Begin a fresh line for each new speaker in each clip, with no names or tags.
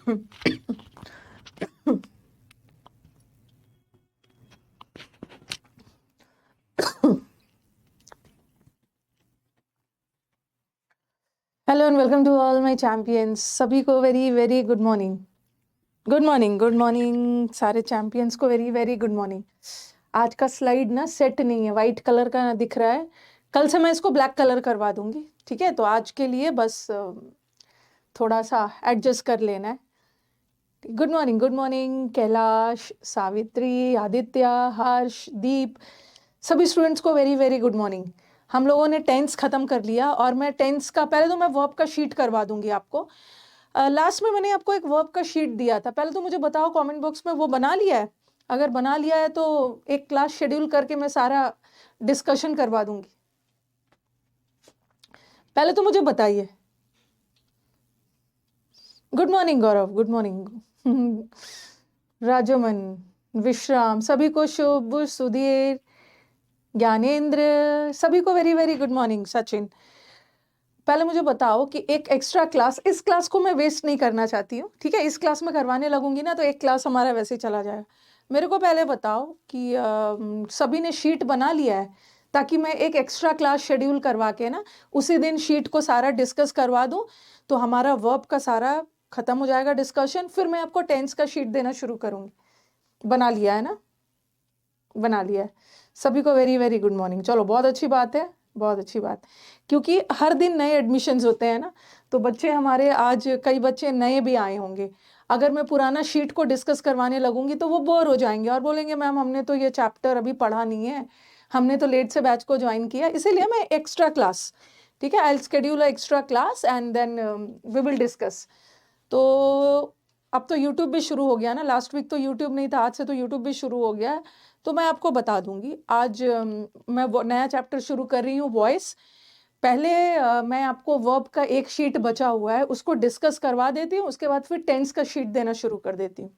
Hello and welcome to all my champions. सभी को very very good morning. Good morning, good morning सारे champions को very very good morning. आज का slide ना सेट नहीं है, वाइट कलर का ना दिख रहा है। कल से मैं इसको ब्लैक कलर करवा दूंगी, ठीक है? तो आज के लिए बस थोड़ा सा एडजस्ट कर लेना है। Good morning, good morning Kailash, Savitri, Aditya, Harsh, Deep, सभी स्टूडेंट्स को वेरी वेरी गुड मॉर्निंग। हम लोगों ने टेंस खत्म कर लिया और मैं टेंस का पहले तो मैं वर्ब का शीट करवा दूंगी आपको। लास्ट में मैंने आपको एक वर्ब का शीट दिया था, पहले तो मुझे बताओ कमेंट बॉक्स में वो बना लिया है? अगर बना लिया है तो एक क्लास शेड्यूल करके मैं सारा डिस्कशन करवा दूंगी। पहले तो मुझे बताइए। गुड मॉर्निंग गौरव, गुड मॉर्निंग राजमन, विश्राम, सभी को शुभ, सुधीर, ज्ञानेंद्र, सभी को very very good morning. Sachin, पहले मुझे बताओ कि एक एक्स्ट्रा क्लास, इस क्लास को मैं वेस्ट नहीं करना चाहती हूँ, ठीक है? इस क्लास में करवाने लगूंगी ना तो एक क्लास हमारा वैसे ही चला जाएगा। मेरे को पहले बताओ कि सभी ने शीट बना लिया है ताकि मैं एक एक्स्ट्रा क्लास शेड्यूल करवा के ना उसी दिन शीट को सारा डिस्कस करवा दूं, तो हमारा वर्ब का सारा खत्म हो जाएगा डिस्कशन। फिर मैं आपको टेंस का शीट देना शुरू करूंगी। बना लिया है ना? बना लिया है। सभी को वेरी वेरी गुड मॉर्निंग। चलो, बहुत अच्छी बात है, बहुत अच्छी बात। क्योंकि हर दिन नए एडमिशन्स होते हैं ना, तो बच्चे हमारे आज कई बच्चे नए भी आए होंगे। अगर मैं पुराना शीट को डिस्कस करवाने लगूंगी तो वो बोर हो जाएंगे और बोलेंगे मैम हमने तो ये चैप्टर अभी पढ़ा नहीं है, हमने तो लेट से बैच को ज्वाइन किया। इसीलिए मैं एक्स्ट्रा क्लास, ठीक है, I will schedule extra class and then we will discuss. तो अब तो यूट्यूब भी शुरू हो गया ना, लास्ट वीक तो यूट्यूब नहीं था, आज से तो यूट्यूब भी शुरू हो गया है। तो मैं आपको बता दूंगी आज मैं वो नया चैप्टर शुरू कर रही हूँ, वॉइस। पहले मैं आपको वर्ब का एक शीट बचा हुआ है उसको डिस्कस करवा देती हूँ, उसके बाद फिर टेंस का शीट देना शुरू कर देती हूँ,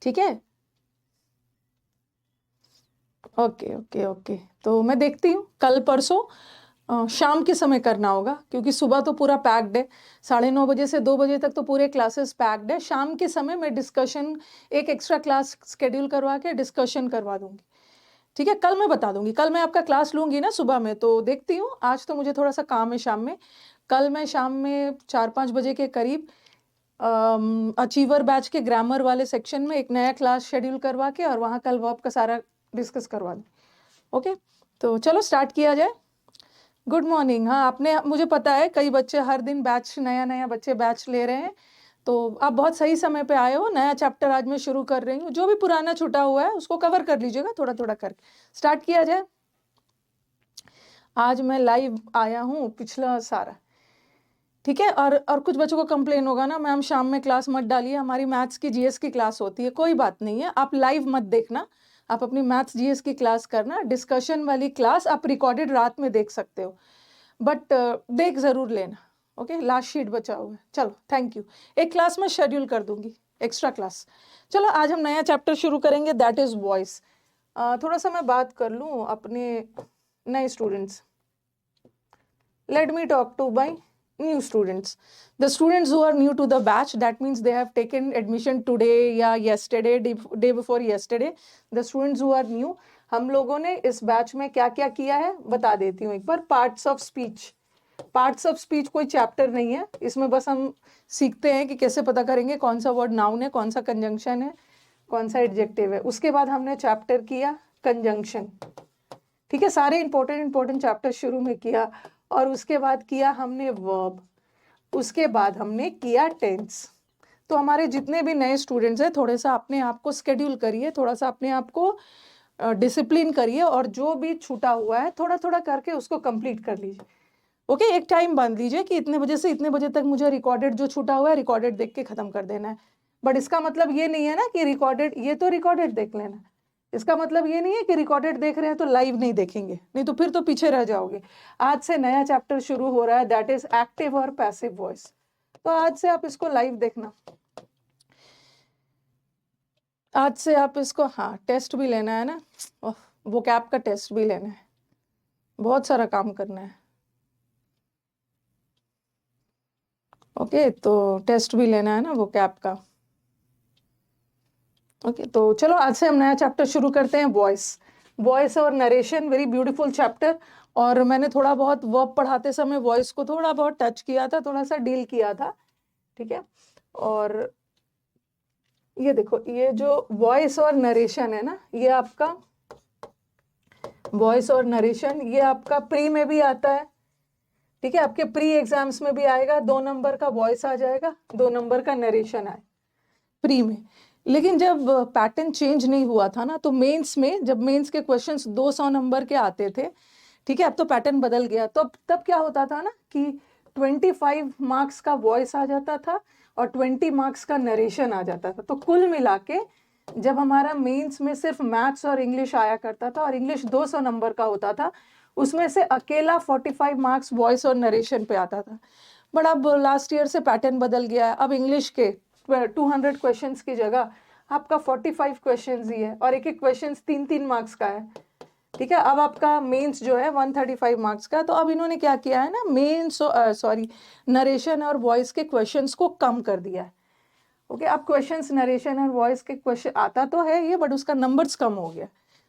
ठीक है? Okay okay okay. तो मैं देखती हूँ कल परसों शाम के समय करना होगा, क्योंकि सुबह तो पूरा पैक्ड है। 9:30 बजे से 2 बजे तक तो पूरे क्लासेस पैक्ड है। शाम के समय मैं डिस्कशन, एक एक्स्ट्रा क्लास शेड्यूल करवा के डिस्कशन करवा दूंगी, ठीक है? कल मैं बता दूंगी, कल मैं आपका क्लास लूंगी ना सुबह में, तो देखती हूँ। आज तो मुझे थोड़ा सा काम है शाम में। कल मैं शाम में 4-5 बजे के करीब अचीवर बैच के ग्रामर वाले सेक्शन में एक नया क्लास शेड्यूल करवा के और वहाँ कल वर्ब का सारा डिस्कस करवा दूँ। ओके, तो चलो स्टार्ट किया जाए। Good morning. हाँ, आपने, मुझे पता है कई बच्चे हर दिन बैच, नया नया बच्चे बैच ले रहे हैं, तो आप बहुत सही समय पे आए हो। नया चैप्टर आज मैं शुरू कर रही हूँ, जो भी पुराना छूटा हुआ है उसको कवर कर लीजिएगा थोड़ा थोड़ा करके। स्टार्ट किया जाए। आज मैं लाइव आया हूँ पिछला सारा, ठीक है? और कुछ बच्चों को कंप्लेन होगा ना, मैम शाम में क्लास मत डालिए, हमारी मैथ्स की जीएस की क्लास होती है। कोई बात नहीं है, आप लाइव मत देखना, आप अपनी मैथ्स जीएस की क्लास करना। डिस्कशन वाली क्लास आप रिकॉर्डेड रात में देख सकते हो, बट देख जरूर लेना। ओके, लास्ट शीट बचा हुआ है। चलो, थैंक यू। एक क्लास में शेड्यूल कर दूंगी, एक्स्ट्रा क्लास। चलो, आज हम नया चैप्टर शुरू करेंगे, दैट इज वॉइस। थोड़ा सा मैं बात कर लूँ अपने नए students. Let me talk to my new students. The students who are new to the batch, that means they have taken admission today या yesterday, day before yesterday. The students who are new, हम लोगों ने इस batch में क्या क्या किया है बता देती हूँ एक बार। Parts of speech, parts of speech कोई चैप्टर नहीं है, इसमें बस हम सीखते हैं कि कैसे पता करेंगे कौन सा वर्ड नाउन है, कौन सा कंजंक्शन है, कौन सा एडजेक्टिव है। उसके बाद हमने चैप्टर किया कंजंक्शन, ठीक है? सारे इंपॉर्टेंट चैप्टर शुरू में किया, और उसके बाद किया हमने वर्ब, उसके बाद हमने किया टेंस। तो हमारे जितने भी नए स्टूडेंट्स हैं, थोड़ा सा अपने आप को स्केड्यूल करिए, थोड़ा सा अपने आप को डिसिप्लिन करिए, और जो भी छूटा हुआ है थोड़ा थोड़ा करके उसको कंप्लीट कर लीजिए। ओके, एक टाइम बांध लीजिए कि इतने बजे से इतने बजे तक मुझे रिकॉर्डेड जो छूटा हुआ है रिकॉर्डेड देख के खत्म कर देना है। बट इसका मतलब ये नहीं है ना कि रिकॉर्डेड, ये तो रिकॉर्डेड देख लेना, इसका मतलब ये नहीं है कि रिकॉर्डेड देख रहे हैं तो लाइव नहीं देखेंगे, नहीं तो फिर तो पीछे रह जाओगे। आज से नया चैप्टर शुरू हो रहा है, दैट इज एक्टिव और पैसिव वॉइस। तो आज से आप इसको लाइव देखना, आज से आप इसको, हाँ, टेस्ट भी लेना है ना, वोकैब का टेस्ट भी लेना है, बहुत सारा काम करना है। ओके, तो टेस्ट भी लेना है ना वो कैप का। ओके, तो चलो आज से हम नया चैप्टर शुरू करते हैं, वॉइस। वॉइस और नरेशन, वेरी ब्यूटीफुल चैप्टर। और मैंने थोड़ा बहुत वर्ब पढ़ाते समय वॉइस को थोड़ा बहुत टच किया था, थोड़ा सा डील किया था, ठीक है। और ये देखो, ये जो वॉइस और नरेशन है ना, ये आपका वॉइस और नरेशन, ये आपका प्री में भी आता है, ठीक है। आपके प्री एग्जाम्स में भी आएगा, 2 नंबर का वॉइस आ जाएगा, 2 नंबर का नरेशन आए प्री में। लेकिन जब पैटर्न चेंज नहीं हुआ था ना, तो मेंस में जब मेंस के क्वेश्चंस 200 नंबर के आते थे, ठीक है, अब तो पैटर्न बदल गया। तो तब क्या होता था ना कि 25 मार्क्स का वॉइस आ जाता था और 20 मार्क्स का नरेशन आ जाता था। तो कुल मिला के जब हमारा मेंस में सिर्फ मैथ्स और इंग्लिश आया करता था, और इंग्लिश 200 नंबर का होता था, उसमें से अकेला 45 मार्क्स वॉइस और नरेशन पे आता था। बट अब लास्ट ईयर से पैटर्न बदल गया है। अब इंग्लिश के 200 क्वेश्चंस की जगह आपका 45 क्वेश्चंस ही है, और एक एक क्वेश्चंस 3-3 मार्क्स का है, ठीक है। अब आपका मेंस जो है 135 मार्क्स का। तो अब इन्होंने क्या किया है ना, मेंस नरेशन और वॉइस के क्वेश्चंस को कम कर दिया है। ओके, अब क्वेश्चंस नरेशन और वॉइस के क्वेश्चन आता तो है ये, बट उसका नंबर्स कम हो गया।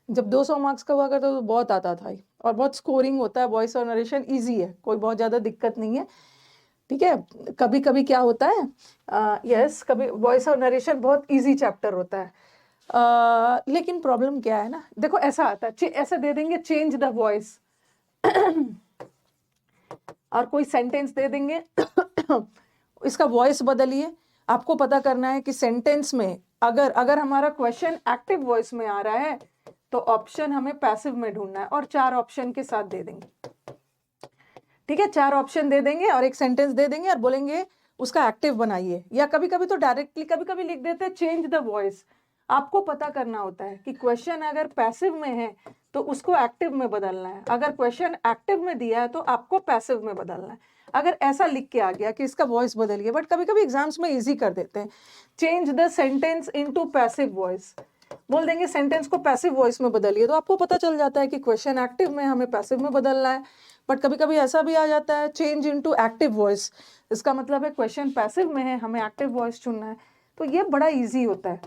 जब 200 मार्क्स का हुआ करता तो बहुत आता था, और बहुत स्कोरिंग होता है। वॉइस और नरेशन ईजी है, कोई बहुत ज़्यादा दिक्कत नहीं है, ठीक है। कभी कभी क्या होता है, यस, कभी वॉइस और नरेशन बहुत इजी चैप्टर होता है, लेकिन प्रॉब्लम क्या है ना, देखो ऐसा आता है, ऐसा दे देंगे चेंज द वॉइस और कोई सेंटेंस दे देंगे इसका वॉइस बदलिए। आपको पता करना है कि सेंटेंस में अगर हमारा क्वेश्चन एक्टिव वॉइस में आ रहा है तो ऑप्शन हमें पैसिव में ढूंढना है, और 4 ऑप्शन के साथ दे देंगे, ठीक है। 4 ऑप्शन दे देंगे और एक सेंटेंस दे देंगे और बोलेंगे उसका एक्टिव बनाइए। या कभी कभी तो डायरेक्टली कभी कभी लिख देते हैं चेंज द वॉइस। आपको पता करना होता है कि क्वेश्चन अगर पैसिव में है तो उसको एक्टिव में बदलना है, अगर क्वेश्चन एक्टिव में दिया है तो आपको पैसिव में बदलना है। अगर ऐसा लिख के आ गया कि इसका वॉइस बदलिए, बट कभी कभी एग्जाम्स में इजी कर देते हैं, change the sentence into passive voice, बोल देंगे सेंटेंस को पैसिव वॉइस में बदलिए, तो आपको पता चल जाता है कि क्वेश्चन एक्टिव में, हमें पैसिव में बदलना है। बट कभी कभी ऐसा भी आ जाता है चेंज इनटू एक्टिव वॉइस, इसका मतलब है क्वेश्चन पैसिव में है, हमें एक्टिव वॉइस चुनना है। तो ये बड़ा इजी होता है,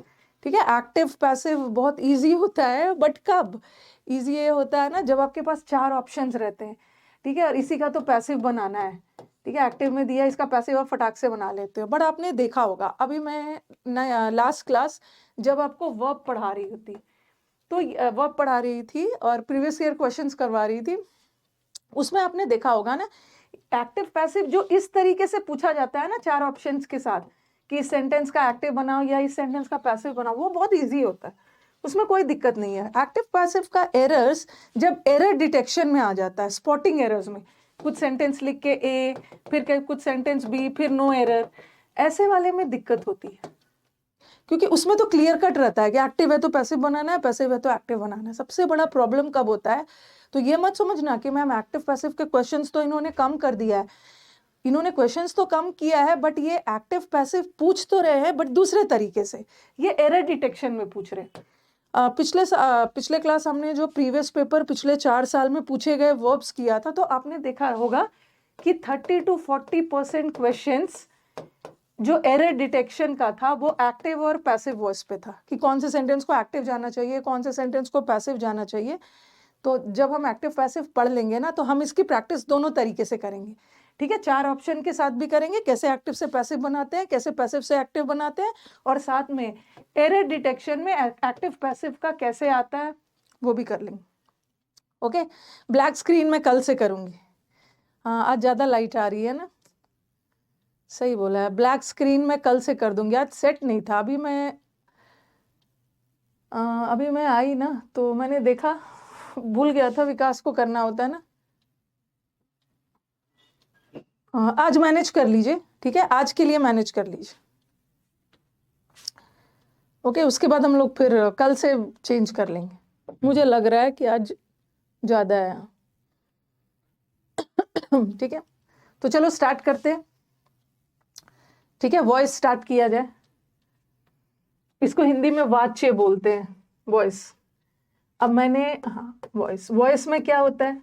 ठीक है। एक्टिव पैसिव बहुत इजी होता है, बट कब इजी ये होता है ना, जब आपके पास 4 ऑप्शंस रहते हैं, ठीक है, और इसी का तो पैसिव बनाना है, ठीक है। एक्टिव में दिया, इसका पैसिव आप फटाक से बना लेते हो। बट आपने देखा होगा, अभी मैं लास्ट क्लास जब आपको वर्ब पढ़ा रही होती, तो वर्ब पढ़ा रही थी और प्रीवियस ईयर क्वेश्चंस करवा रही थी, उसमें आपने देखा होगा ना, एक्टिव पैसिव जो इस तरीके से पूछा जाता है ना 4 ऑप्शंस के साथ, कि इस सेंटेंस का एक्टिव बनाओ या इस सेंटेंस का पैसिव बनाओ, वो बहुत इजी होता है, उसमें कोई दिक्कत नहीं है। एक्टिव पैसिव का एरर्स जब एरर डिटेक्शन में आ जाता है, स्पॉटिंग एरर्स में, कुछ सेंटेंस लिख के ए, फिर कुछ सेंटेंस बी, फिर नो एरर, ऐसे वाले में दिक्कत होती है, क्योंकि उसमें तो क्लियर कट रहता है कि एक्टिव है तो पैसिव बनाना है, पैसिव है तो एक्टिव बनाना है। सबसे बड़ा प्रॉब्लम कब होता है, तो ये मत समझना कि मैम एक्टिव पैसिव के क्वेश्चंस तो इन्होंने कम कर दिया है, इन्होंने क्वेश्चंस तो कम किया है, बट ये एक्टिव पैसिव पूछ तो रहे हैं, बट दूसरे तरीके से, ये एरर डिटेक्शन में पूछ रहे हैं। पिछले क्लास हमने जो प्रीवियस पेपर पिछले 4 साल में पूछे गए वर्ब्स किया था, तो आपने देखा होगा कि 30 to 40% क्वेश्चंस जो एरर डिटेक्शन का था वो एक्टिव और पैसिव वॉइस पे था, कि कौन से सेंटेंस को एक्टिव जाना चाहिए, कौन से सेंटेंस को पैसिव जाना चाहिए। तो जब हम एक्टिव पैसिव पढ़ लेंगे ना, तो हम इसकी प्रैक्टिस दोनों तरीके से करेंगे, ठीक है। 4 ऑप्शन के साथ भी करेंगे, कैसे एक्टिव से पैसिव बनाते हैं, कैसे पैसिव से एक्टिव बनाते हैं, और साथ में एरर डिटेक्शन में एक्टिव पैसिव का कैसे आता है वो भी कर लेंगे। ओके, ब्लैक स्क्रीन में कल से करूंगी। हाँ, आज ज़्यादा लाइट आ रही है ना, सही बोला है, ब्लैक स्क्रीन में कल से कर दूंगी, आज सेट नहीं था। अभी मैं आई ना, तो मैंने देखा, भूल गया था, विकास को करना होता है ना। आज मैनेज कर लीजिए, ठीक है, आज के लिए मैनेज कर लीजिए। ओके, उसके बाद हम लोग फिर कल से चेंज कर लेंगे। मुझे लग रहा है कि आज ज़्यादा है ठीक है, तो चलो स्टार्ट करते हैं, ठीक है। वॉइस स्टार्ट किया जाए, इसको हिंदी में वाच्य बोलते हैं, वॉइस। अब मैंने, हाँ, वॉइस में क्या होता है,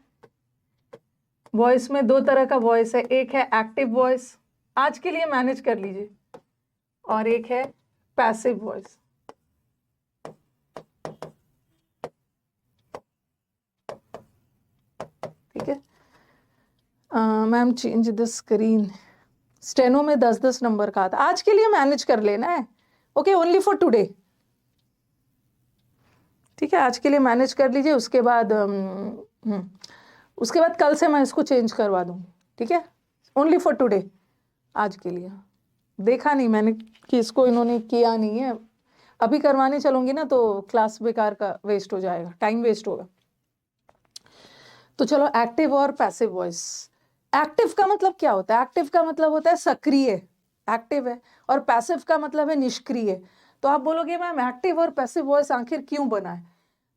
वॉइस में 2 तरह का वॉइस है, एक है एक्टिव वॉइस आज के लिए मैनेज कर लीजिए। और एक है पैसिव वॉइस। ठीक है ma'am, change the screen. Steno में 10-10 नंबर का था। आज के लिए मैनेज कर लेना है। Okay, only for today. ठीक है, आज के लिए मैनेज कर लीजिए। उसके बाद कल से मैं इसको चेंज करवा दूँ। ठीक है, ओनली फॉर टुडे, आज के लिए। देखा नहीं मैंने कि इसको इन्होंने किया नहीं है। अभी करवाने चलूंगी ना तो क्लास बेकार का वेस्ट हो जाएगा, टाइम वेस्ट होगा। तो चलो, एक्टिव और पैसिव वॉइस। एक्टिव का मतलब क्या होता है? एक्टिव का मतलब होता है सक्रिय, एक्टिव है। और पैसिव का मतलब है निष्क्रिय। तो आप बोलोगे मैम एक्टिव और पैसिव वॉइस आखिर क्यों बना है?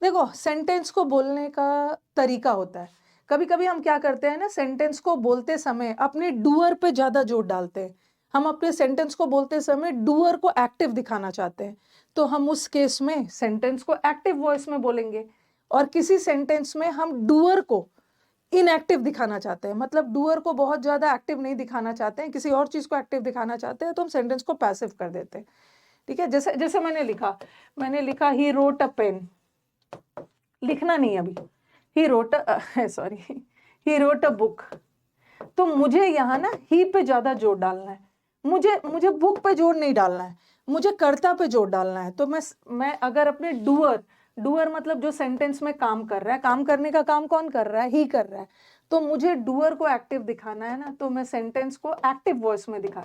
देखो, सेंटेंस को बोलने का तरीका होता है। कभी कभी हम क्या करते हैं ना, सेंटेंस को बोलते समय अपने डूअर पे ज्यादा जोर डालते हैं। हम अपने सेंटेंस को बोलते समय डूअर को एक्टिव दिखाना चाहते हैं, तो हम उस केस में सेंटेंस को एक्टिव वॉइस में बोलेंगे। और किसी सेंटेंस में हम डूअर को इनएक्टिव दिखाना चाहते हैं, मतलब डूअर को बहुत ज्यादा एक्टिव नहीं दिखाना चाहते हैं, किसी और चीज को एक्टिव दिखाना चाहते हैं, तो हम सेंटेंस को पैसिव कर देते हैं। ठीक है, जैसे जैसे मैंने लिखा ही रोट अ पेन। लिखना नहीं अभी, ही रोट अ बुक। तो मुझे यहाँ ना ही पे ज्यादा जोर डालना है, मुझे बुक पे जोर नहीं डालना है, मुझे कर्ता पे जोर डालना है। तो मैं अगर अपने डूअर मतलब जो सेंटेंस में काम कर रहा है, काम करने का काम कौन कर रहा है? ही कर रहा है। तो मुझे डूअर को एक्टिव दिखाना है ना, तो मैं सेंटेंस को एक्टिव वॉइस में दिखा।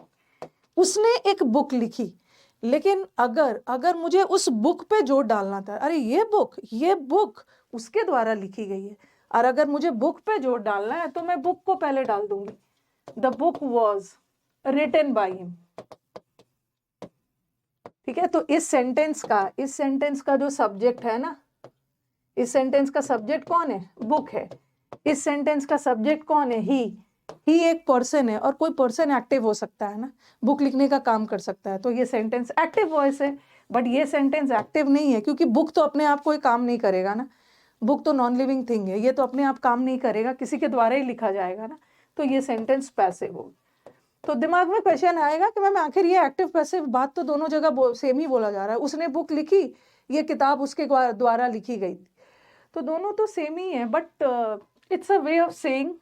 उसने एक बुक लिखी, लेकिन अगर मुझे उस बुक पे जोर डालना था, अरे ये बुक उसके द्वारा लिखी गई है, और अगर मुझे बुक पे जोर डालना है तो मैं बुक को पहले डाल दूंगी। The book was written by him. ठीक है, तो इस सेंटेंस का जो सब्जेक्ट है ना, इस सेंटेंस का सब्जेक्ट कौन है? बुक है। इस सेंटेंस का सब्जेक्ट कौन है? ही एक पर्सन है, और कोई पर्सन एक्टिव हो सकता है ना, बुक लिखने का काम कर सकता है, तो ये सेंटेंस एक्टिव वॉइस है। बट ये सेंटेंस एक्टिव नहीं है, क्योंकि बुक तो अपने आप कोई काम नहीं करेगा ना, बुक तो नॉन लिविंग थिंग है, ये तो अपने आप काम नहीं करेगा, किसी के द्वारा ही लिखा जाएगा ना, तो ये सेंटेंस पैसिव होगा। तो दिमाग में क्वेश्चन आएगा कि मैम आखिर ये एक्टिव पैसिव बात तो दोनों जगह सेम ही बोला जा रहा है। उसने बुक लिखी, ये किताब उसके द्वारा लिखी गई थी, तो दोनों तो सेम ही है, but it's a way of saying.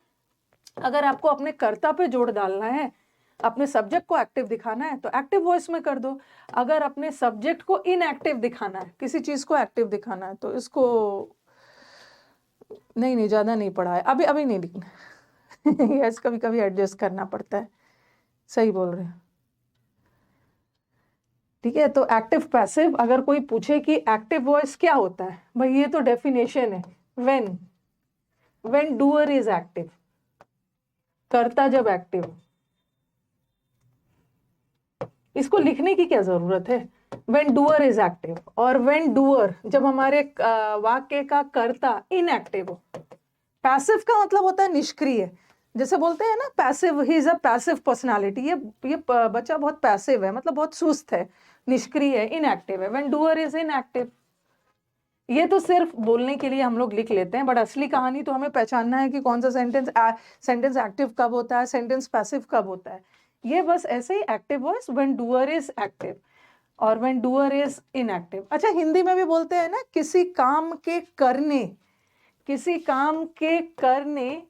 अगर आपको अपने कर्ता पे जोर डालना है, अपने सब्जेक्ट को एक्टिव दिखाना है, तो एक्टिव वॉइस में कर दो। अगर अपने सब्जेक्ट को इनएक्टिव दिखाना है, किसी चीज को एक्टिव दिखाना है, तो इसको नहीं ज्यादा नहीं पढ़ा है, अभी नहीं लिखना। यस, कभी कभी एडजस्ट करना पड़ता है। सही बोल रहे हैं। ठीक है, तो एक्टिव पैसिव, अगर कोई पूछे कि एक्टिव वॉइस क्या होता है, भाई ये तो डेफिनेशन है। व्हेन डूअर इज एक्टिव, कर्ता जब एक्टिव। इसको लिखने की क्या जरूरत है? व्हेन डूअर इज एक्टिव, और व्हेन डूअर जब हमारे वाक्य का कर्ता इनएक्टिव हो। पैसिव का मतलब होता है निष्क्रिय। जैसे बोलते हैं ना, passive, he is a passive personality, ये बच्चा बहुत पैसिव है, मतलब बहुत सुस्त है, निष्क्रिय है, इनएक्टिव है। When doer is inactive. ये तो सिर्फ बोलने के लिए हम लोग लिख लेते हैं, बट असली कहानी तो हमें पहचानना है कि कौन सा सेंटेंस एक्टिव कब होता है, सेंटेंस पैसिव कब होता है। ये बस ऐसे ही active voice when doer is active और व्हेन डूअर इज इनएक्टिव। अच्छा, हिंदी में भी बोलते हैं ना, किसी काम के करने,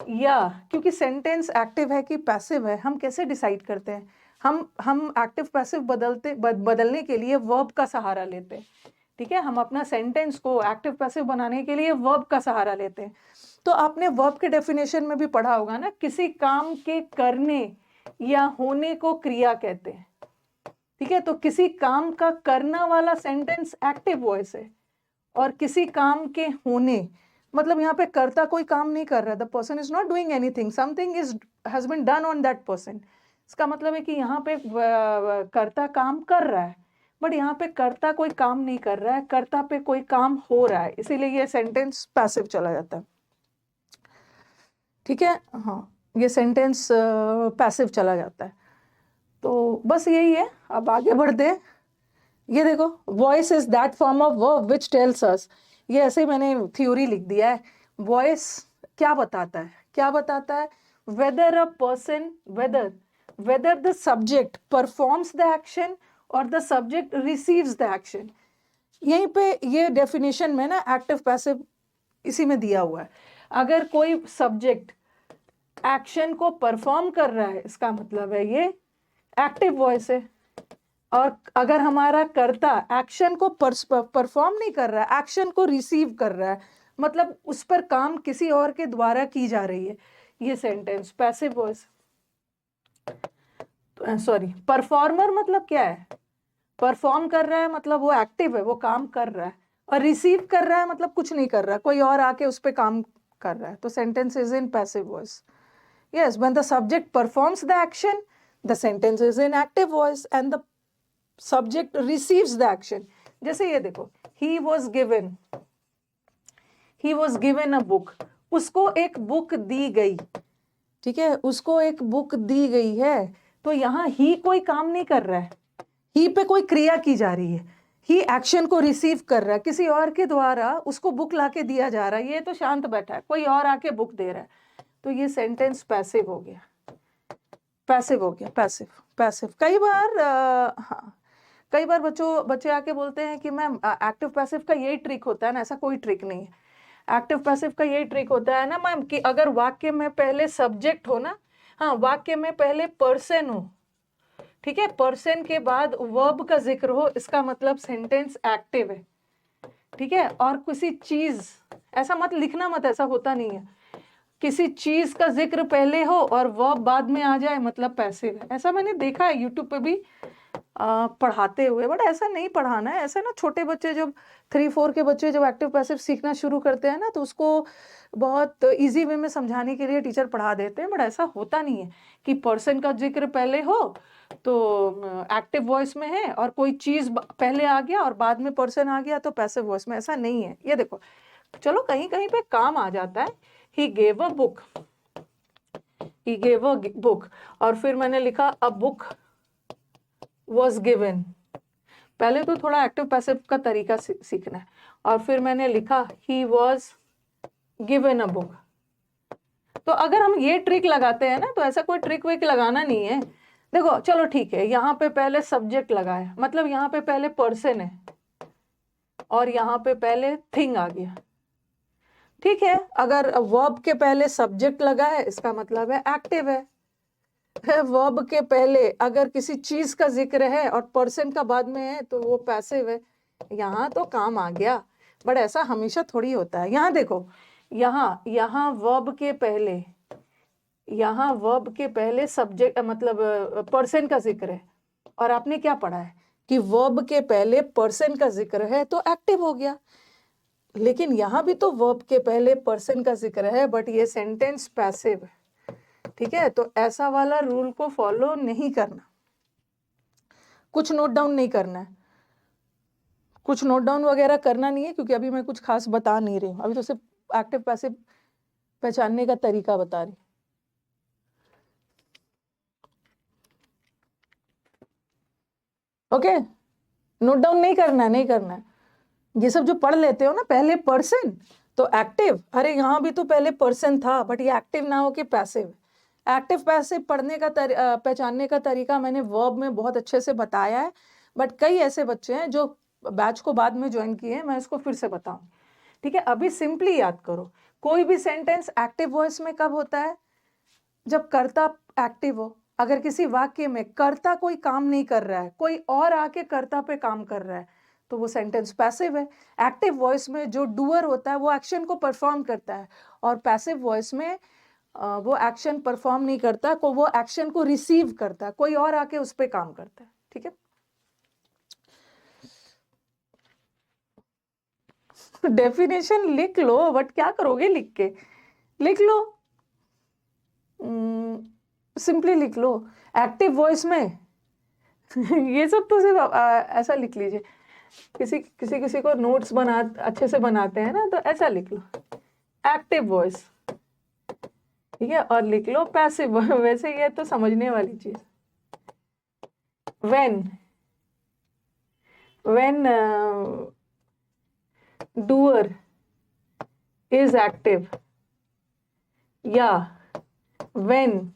या क्योंकि सेंटेंस एक्टिव है कि पैसिव है, हम कैसे डिसाइड करते हैं? हम एक्टिव पैसिव बदलने के लिए वर्ब का सहारा लेते हैं। ठीक है, हम अपना सेंटेंस को एक्टिव पैसिव बनाने के लिए वर्ब का सहारा लेते हैं। तो आपने वर्ब के डेफिनेशन में भी पढ़ा होगा ना, किसी काम के करने या होने को क्रिया कहते हैं। ठीक है, तो किसी काम का करना वाला सेंटेंस एक्टिव वॉइस है, और किसी काम के होने मतलब यहाँ पे कर्ता कोई काम नहीं कर रहा, the person is not doing anything, something has been done on that person. इसका मतलब है कि यहाँ पे कर्ता काम कर रहा है, बट यहाँ पे कर्ता कोई काम नहीं कर रहा है, कर्ता पे कोई काम हो रहा है, इसीलिए ये सेंटेंस पैसिव चला जाता है। ठीक है, हाँ, ये सेंटेंस पैसिव चला जाता है। तो बस यही है, अब आगे बढ़ते हैं। ये देखो, voice is that form of verb which tells us, ये ऐसे ही मैंने थ्योरी लिख दिया है। वॉइस क्या बताता है? Whether whether the subject performs the action or the subject receives the action. यहीं पे ये डेफिनेशन में ना एक्टिव पैसिव इसी में दिया हुआ है. अगर कोई सब्जेक्ट एक्शन को परफॉर्म कर रहा है इसका मतलब है ये एक्टिव वॉइस है. और अगर हमारा कर्ता एक्शन को परफॉर्म नहीं कर रहा है, एक्शन को रिसीव कर रहा है, मतलब उस पर काम किसी और के द्वारा की जा रही है, ये sentence passive voice. Sorry, performer मतलब क्या है? परफॉर्म कर रहा है मतलब वो एक्टिव है, वो काम कर रहा है. और रिसीव कर रहा है मतलब कुछ नहीं कर रहा है, कोई और आके उस पर काम कर रहा है. तो sentence is in passive voice. Yes, when the subject performs the action, the sentence is in active voice and the subject receives the action. जैसे ये देखो, he was given a book. उसको एक बुक दी गई. ठीक है, उसको एक बुक दी गई है. तो यहाँ ही कोई काम नहीं कर रहा है, ही पे कोई क्रिया की जा रही है. ही एक्शन को रिसीव कर रहा है, किसी और के द्वारा उसको बुक लाके दिया जा रहा है. ये तो शांत बैठा है, कोई और आके बुक दे रहा है. तो ये सेंटेंस पैसिव हो गया. पैसिव. कई बार बच्चे आके बोलते हैं कि मैम एक्टिव पैसिव का यही ट्रिक होता है ना. ऐसा कोई ट्रिक नहीं है. एक्टिव पैसिव का यही ट्रिक होता है ना मैम कि अगर वाक्य में पहले सब्जेक्ट हो ना, हाँ, वाक्य में पहले पर्सन हो, ठीक है, पर्सन के बाद वर्ब का जिक्र हो, इसका मतलब सेंटेंस एक्टिव है. ठीक है, और किसी चीज, ऐसा मत लिखना मत, ऐसा होता नहीं है. किसी चीज का जिक्र पहले हो और वर्ब बाद में आ जाए मतलब पैसिव है. ऐसा मैंने देखा है यूट्यूब पे भी पढ़ाते हुए, बट ऐसा नहीं पढ़ाना है. ऐसा ना छोटे बच्चे जब 3-4 के बच्चे जब एक्टिव पैसिव सीखना शुरू करते हैं ना, तो उसको बहुत इजी वे में समझाने के लिए टीचर पढ़ा देते हैं. बट ऐसा होता नहीं है कि पर्सन का जिक्र पहले हो तो एक्टिव वॉइस में है, और कोई चीज पहले आ गया और बाद में पर्सन आ गया तो पैसिव वॉइस में. ऐसा नहीं है. ये देखो, चलो कहीं कहीं पे काम आ जाता है. He gave a book. और फिर मैंने लिखा a book was given. पहले तो थोड़ा एक्टिव पैसिव का तरीका सीखना है. और फिर मैंने लिखा he was given a book. तो अगर हम ये ट्रिक लगाते हैं ना, तो ऐसा कोई ट्रिक विक लगाना नहीं है. देखो चलो ठीक है, यहाँ पे पहले सब्जेक्ट लगाया, मतलब यहाँ पे पहले पर्सन है और यहाँ पे पहले थिंग आ गया. ठीक है, अगर वर्ब के पहले सब्जेक्ट लगा है इसका मतलब है एक्टिव है. वर्ब के पहले अगर किसी चीज का जिक्र है और पर्सन का बाद में है तो वो पैसिव है. यहाँ तो काम आ गया. बट ऐसा हमेशा थोड़ी होता है. यहाँ देखो, यहाँ वर्ब के पहले सब्जेक्ट मतलब पर्सन का जिक्र है, और आपने क्या पढ़ा है कि वर्ब के पहले पर्सन का जिक्र है तो एक्टिव हो गया. लेकिन यहाँ भी तो वर्ब के पहले पर्सन का जिक्र है, बट ये सेंटेंस पैसिव है. ठीक है, तो ऐसा वाला रूल को फॉलो नहीं करना. कुछ नोट डाउन नहीं करना है, कुछ नोट डाउन वगैरह करना नहीं है, क्योंकि अभी मैं कुछ खास बता नहीं रही हूँ. अभी तो सिर्फ एक्टिव पैसिव पहचानने का तरीका बता रही. ओके, नोट डाउन नहीं करना है. ये सब जो पढ़ लेते हो ना, पहले पर्सन तो एक्टिव, अरे यहाँ भी तो पहले पर्सन था, बट ये एक्टिव ना हो के पैसिव. एक्टिव पैसिव पढ़ने का पहचानने का तरीका मैंने वर्ब में बहुत अच्छे से बताया है. बट कई ऐसे बच्चे हैं जो बैच को बाद में ज्वाइन किए हैं, मैं इसको फिर से बताऊं. ठीक है, अभी सिंपली याद करो, कोई भी सेंटेंस एक्टिव वॉइस में कब होता है? जब कर्ता एक्टिव हो. अगर किसी वाक्य में कर्ता कोई काम नहीं कर रहा है, कोई और आके कर्ता पे काम कर रहा है, तो वो सेंटेंस पैसिव है. एक्टिव वॉइस में जो डूअर होता है वो एक्शन को परफॉर्म करता है, और पैसिव वॉइस में वो एक्शन परफॉर्म नहीं करता, वो एक्शन को रिसीव करता है, कोई और आके उस पर काम करता है. ठीक है, डेफिनेशन लिख लो, बट क्या करोगे लिख के? लिख लो, सिंपली लिख लो एक्टिव वॉइस में. ये सब तो सिर्फ ऐसा लिख लीजिए. किसी को नोट्स अच्छे से बनाते हैं ना, तो ऐसा लिख लो एक्टिव वॉइस. ठीक है, और लिख लो पैसिव. वैसे ये तो समझने वाली चीज. when doer is active, या when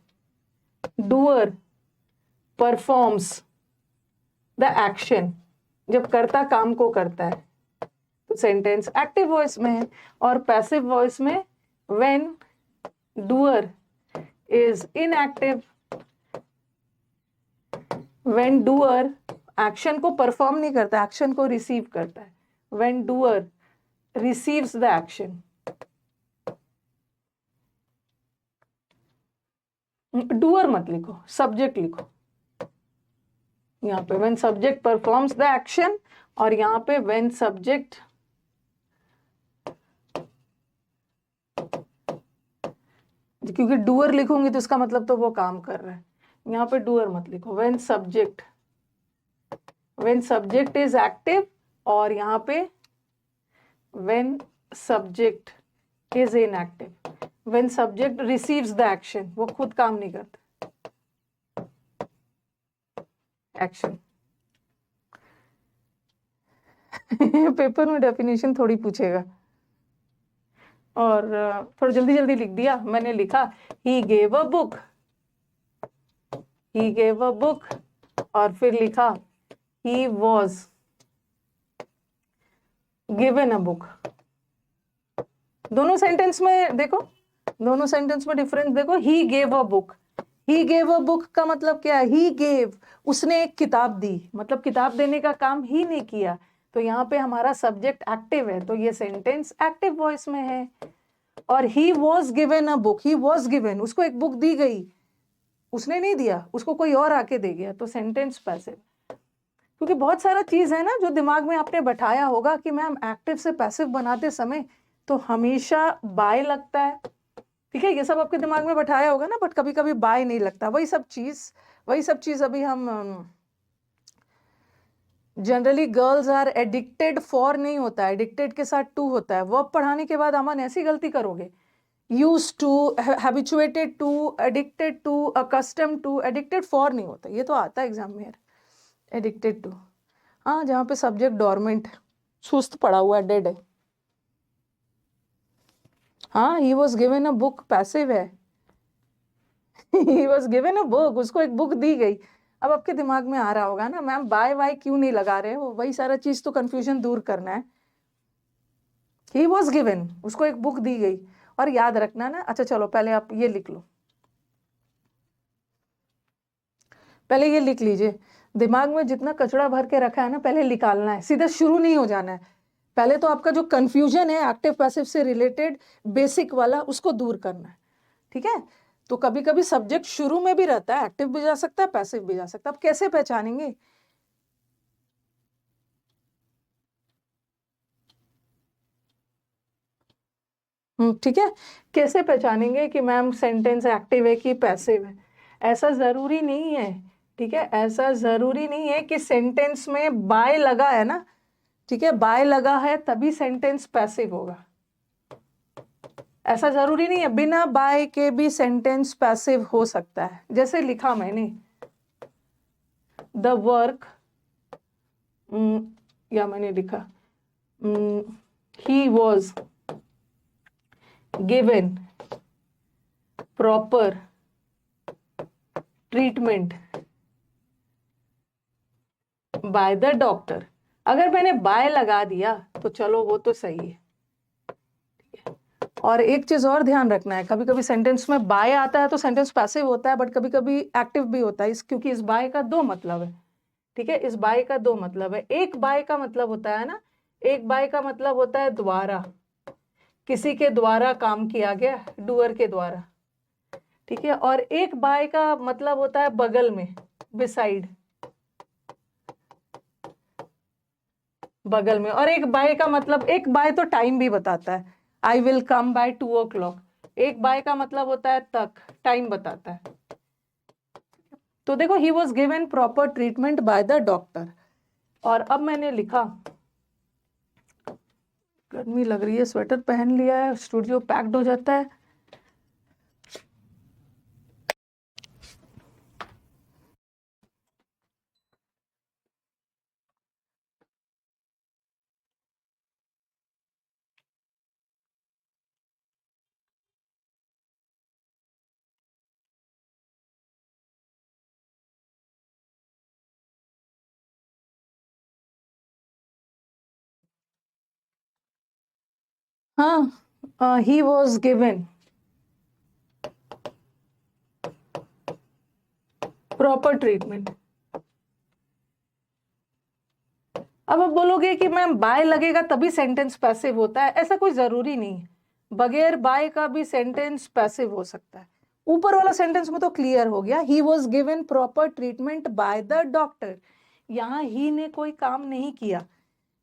doer performs the action, जब कर्ता काम को करता है तो सेंटेंस एक्टिव वॉइस में है, और पैसिव वॉइस में when doer is inactive, when doer action को परफॉर्म नहीं करता, एक्शन को रिसीव करता है, when doer receives the action. Doer मत लिखो, सब्जेक्ट लिखो यहाँ पे, when subject performs the action, और यहाँ पे व्हेन सब्जेक्ट, क्योंकि डूअर लिखूंगी तो इसका मतलब तो वो काम कर रहा है, यहाँ पे डूअर मत लिखो, व्हेन सब्जेक्ट इज एक्टिव, और यहाँ पे when subject is inactive, when subject receives the action, वो खुद काम नहीं करता एक्शन। पेपर में डेफिनेशन थोड़ी पूछेगा, और थोड़ा जल्दी जल्दी लिख दिया मैंने। लिखा he gave a book, he gave a book, और फिर लिखा he was given a book. दोनों सेंटेंस में देखो, दोनों सेंटेंस में डिफरेंस देखो। He gave a book, he gave a book का मतलब क्या है? ही गेव, उसने एक किताब दी, मतलब किताब देने का काम ही नहीं किया, तो यहाँ पे हमारा सब्जेक्ट एक्टिव है, तो ये सेंटेंस एक्टिव वॉइस में है। और ही was given a book, he was given, उसको एक बुक दी गई, उसने नहीं दिया, उसको कोई और आके दे गया, तो सेंटेंस पैसिव। क्योंकि बहुत सारा चीज है ना जो दिमाग में आपने बैठाया होगा कि मैम एक्टिव से पैसिव बनाते समय तो हमेशा बाय लगता है, ठीक है, ये सब आपके दिमाग में बैठाया होगा ना, बट कभी कभी बाय नहीं लगता। वही सब चीज अभी हम generally girls are addicted for नहीं होता है, एडिक्टेड के साथ टू होता है। वर्ब पढ़ाने के बाद अमन ऐसी गलती करोगे, use to, habituated to, addicted to, accustomed to, addicted for नहीं होता, ये तो आता है एग्जाम में यार, एडिक्टेड टू। हाँ, जहाँ पे सब्जेक्ट डोरमेंट, सुस्त पड़ा हुआ है, डेड है। हाँ, he was given a book passive है। He was given a book, उसको एक बुक दी गई। अब आपके दिमाग में आ रहा होगा ना मैम बाय वाय क्यों नहीं लगा रहे हो, वही सारा चीज तो कंफ्यूजन दूर करना है। ही वॉज गिवन, उसको एक बुक दी गई, और याद रखना ना। अच्छा चलो पहले आप ये लिख लो, पहले ये लिख लीजिए, दिमाग में जितना कचरा भर के रखा है ना पहले निकालना है, सीधा शुरू नहीं हो जाना है। पहले तो आपका जो कंफ्यूजन है एक्टिव पैसिव से रिलेटेड बेसिक वाला, उसको दूर करना है, ठीक है। तो कभी कभी सब्जेक्ट शुरू में भी रहता है, एक्टिव भी जा सकता है, पैसिव भी जा सकता है। आप कैसे पहचानेंगे? ठीक है, कैसे पहचानेंगे कि मैम सेंटेंस एक्टिव है कि पैसिव है? ऐसा जरूरी नहीं है, ठीक है, ऐसा जरूरी नहीं है कि सेंटेंस में बाय लगा है ना, ठीक है, बाय लगा है तभी सेंटेंस पैसिव होगा, ऐसा जरूरी नहीं है। बिना बाय के भी सेंटेंस पैसिव हो सकता है। जैसे लिखा मैंने द वर्क, या मैंने लिखा he was given proper treatment by the doctor. अगर मैंने बाय लगा दिया तो चलो वो तो सही है। और एक चीज और ध्यान रखना है, कभी कभी सेंटेंस में बाय आता है तो सेंटेंस पैसिव होता है, बट कभी कभी एक्टिव भी होता है, क्योंकि इस बाय का दो मतलब है, ठीक है, इस बाय का दो मतलब है। एक बाय का मतलब होता है ना, एक बाय का मतलब होता है द्वारा, किसी के द्वारा काम किया गया, डूअर के द्वारा, ठीक है। और एक बाय का मतलब होता है बगल में, बिसाइड, बगल में। और एक बाय का मतलब, एक बाय तो टाइम भी बताता है, I will come by 2 o'clock, एक बाय का मतलब होता है तक, टाइम बताता है। तो देखो ही was given proper treatment by the doctor. और अब मैंने लिखा, गर्मी लग रही है, स्वेटर पहन लिया है, स्टूडियो पैक्ड हो जाता है। हाँ, he was given proper treatment. अब आप बोलोगे कि मैम बाय लगेगा तभी सेंटेंस पैसिव होता है, ऐसा कोई जरूरी नहीं है। बगैर बाय का भी सेंटेंस पैसिव हो सकता है। ऊपर वाला सेंटेंस में तो क्लियर हो गया, he was given proper treatment by the doctor. यहाँ ही ने कोई काम नहीं किया,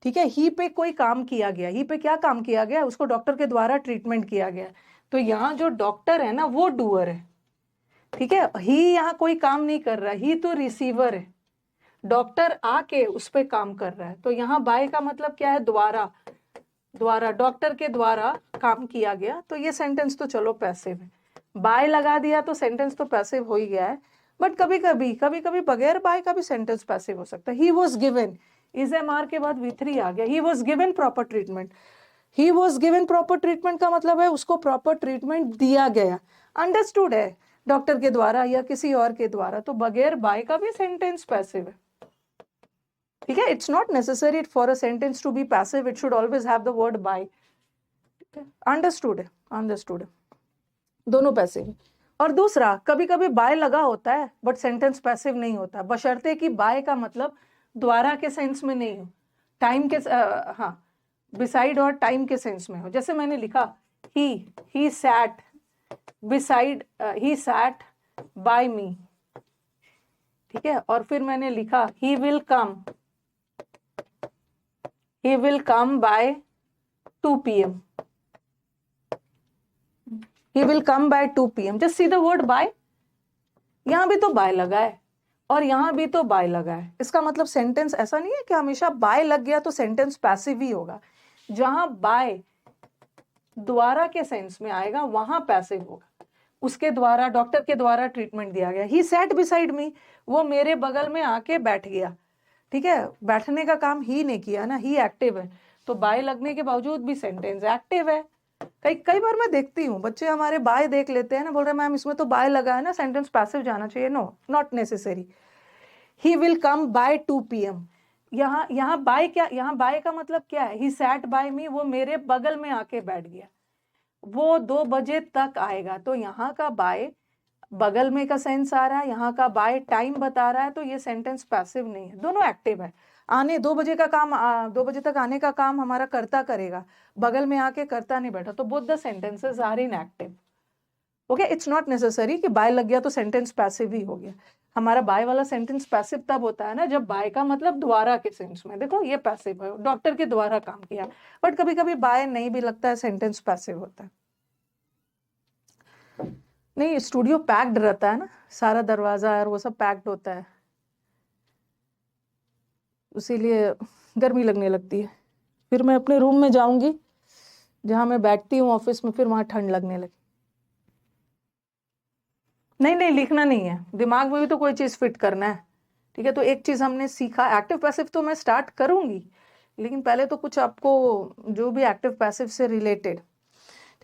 ठीक है, ही पे कोई काम किया गया। ही पे क्या काम किया गया? उसको डॉक्टर के द्वारा ट्रीटमेंट किया गया। तो यहाँ जो डॉक्टर है ना वो डूअर है, ठीक है। ही यहाँ कोई काम नहीं कर रहा, ही तो रिसीवर है। डॉक्टर आके उस पे काम कर रहा है। तो यहाँ बाय का मतलब क्या है? द्वारा, द्वारा, डॉक्टर के द्वारा काम किया गया। तो ये सेंटेंस तो चलो पैसिव है। बाय लगा दिया तो सेंटेंस तो पैसिव हो ही गया है। बट कभी कभी बगैर बाय का भी सेंटेंस पैसिव हो सकता है। He was given, is am are के बाद V3 आ गया। He was given proper treatment. He was given proper treatment का मतलब है उसको प्रॉपर ट्रीटमेंट दिया गया, अंडरस्टूड है, डॉक्टर के द्वारा या किसी और के द्वारा। तो बगैर बाय का भी सेंटेंस पैसिव है, ठीक है। It's not necessary for a sentence to be passive, it should always have the word by. Understood है, अंडरस्टूड है, दोनों पैसिव है। और दूसरा, कभी कभी बाय लगा होता है बट सेंटेंस पैसिव नहीं होता, बशर्ते कि बाय का मतलब द्वारा के सेंस में नहीं हो, टाइम के हाँ, बिसाइड और टाइम के सेंस में हो। जैसे मैंने लिखा he sat beside, he sat by me, ठीक है। और फिर मैंने लिखा he will come by 2 PM। He will come by 2 PM। Just see the word by। यहां भी तो बाय लगा है और यहां भी तो बाय लगा है। इसका मतलब सेंटेंस ऐसा नहीं है कि हमेशा बाय लग गया तो सेंटेंस पैसिव ही होगा। जहां बाय द्वारा के सेंस में आएगा वहां पैसिव होगा। उसके द्वारा, डॉक्टर के द्वारा ट्रीटमेंट दिया गया। ही सैट बिसाइड मी, वो मेरे बगल में आके बैठ गया, ठीक है। बैठने का काम ही ने किया ना, ही एक्टिव है। तो बाय लगने के बावजूद भी सेंटेंस एक्टिव है। कई बार मैं देखती हूँ बच्चे हमारे बाय देख लेते हैं ना, बोल रहे मैम इसमें तो बाय लगा है ना, सेंटेंस पैसिव जाना चाहिए। No, not necessary. He will come by 2 PM। यहाँ बाय क्या, यहाँ बाय का मतलब क्या है? ही सैट बाय मी, वो मेरे बगल में आके बैठ गया, वो 2 बजे तक आएगा। तो यहाँ का बाय बगल में का सेंस आ रहा है, यहाँ का बाय टाइम बता रहा है। तो ये सेंटेंस पैसिव नहीं है, दोनों एक्टिव है। आने 2 बजे का काम, 2 बजे तक आने का काम हमारा करता करेगा, बगल में आके करता नहीं बैठा। तो both the sentences are in active. Okay, it's not necessary कि बाय लग गया तो सेंटेंस पैसिव ही हो गया। हमारा बाय वाला सेंटेंस पैसिव तब होता है ना जब बाय का मतलब द्वारा के सेंस में। देखो ये पैसिव है, डॉक्टर के द्वारा काम किया। बट कभी कभी बाय नहीं भी लगता है, सेंटेंस पैसिव होता है। नहीं, स्टूडियो पैक्ड रहता है ना, सारा दरवाजा और वो सब पैक्ड होता है, इसीलिए गर्मी लगने लगती है। फिर मैं अपने रूम में जाऊंगी जहां मैं बैठती हूँ ऑफिस में, फिर वहां ठंड लगने लगी। नहीं नहीं, लिखना नहीं है, दिमाग में भी तो कोई चीज फिट करना है, ठीक है। तो एक चीज हमने सीखा, एक्टिव पैसिव तो मैं स्टार्ट करूंगी, लेकिन पहले तो कुछ आपको जो भी एक्टिव पैसिव से रिलेटेड,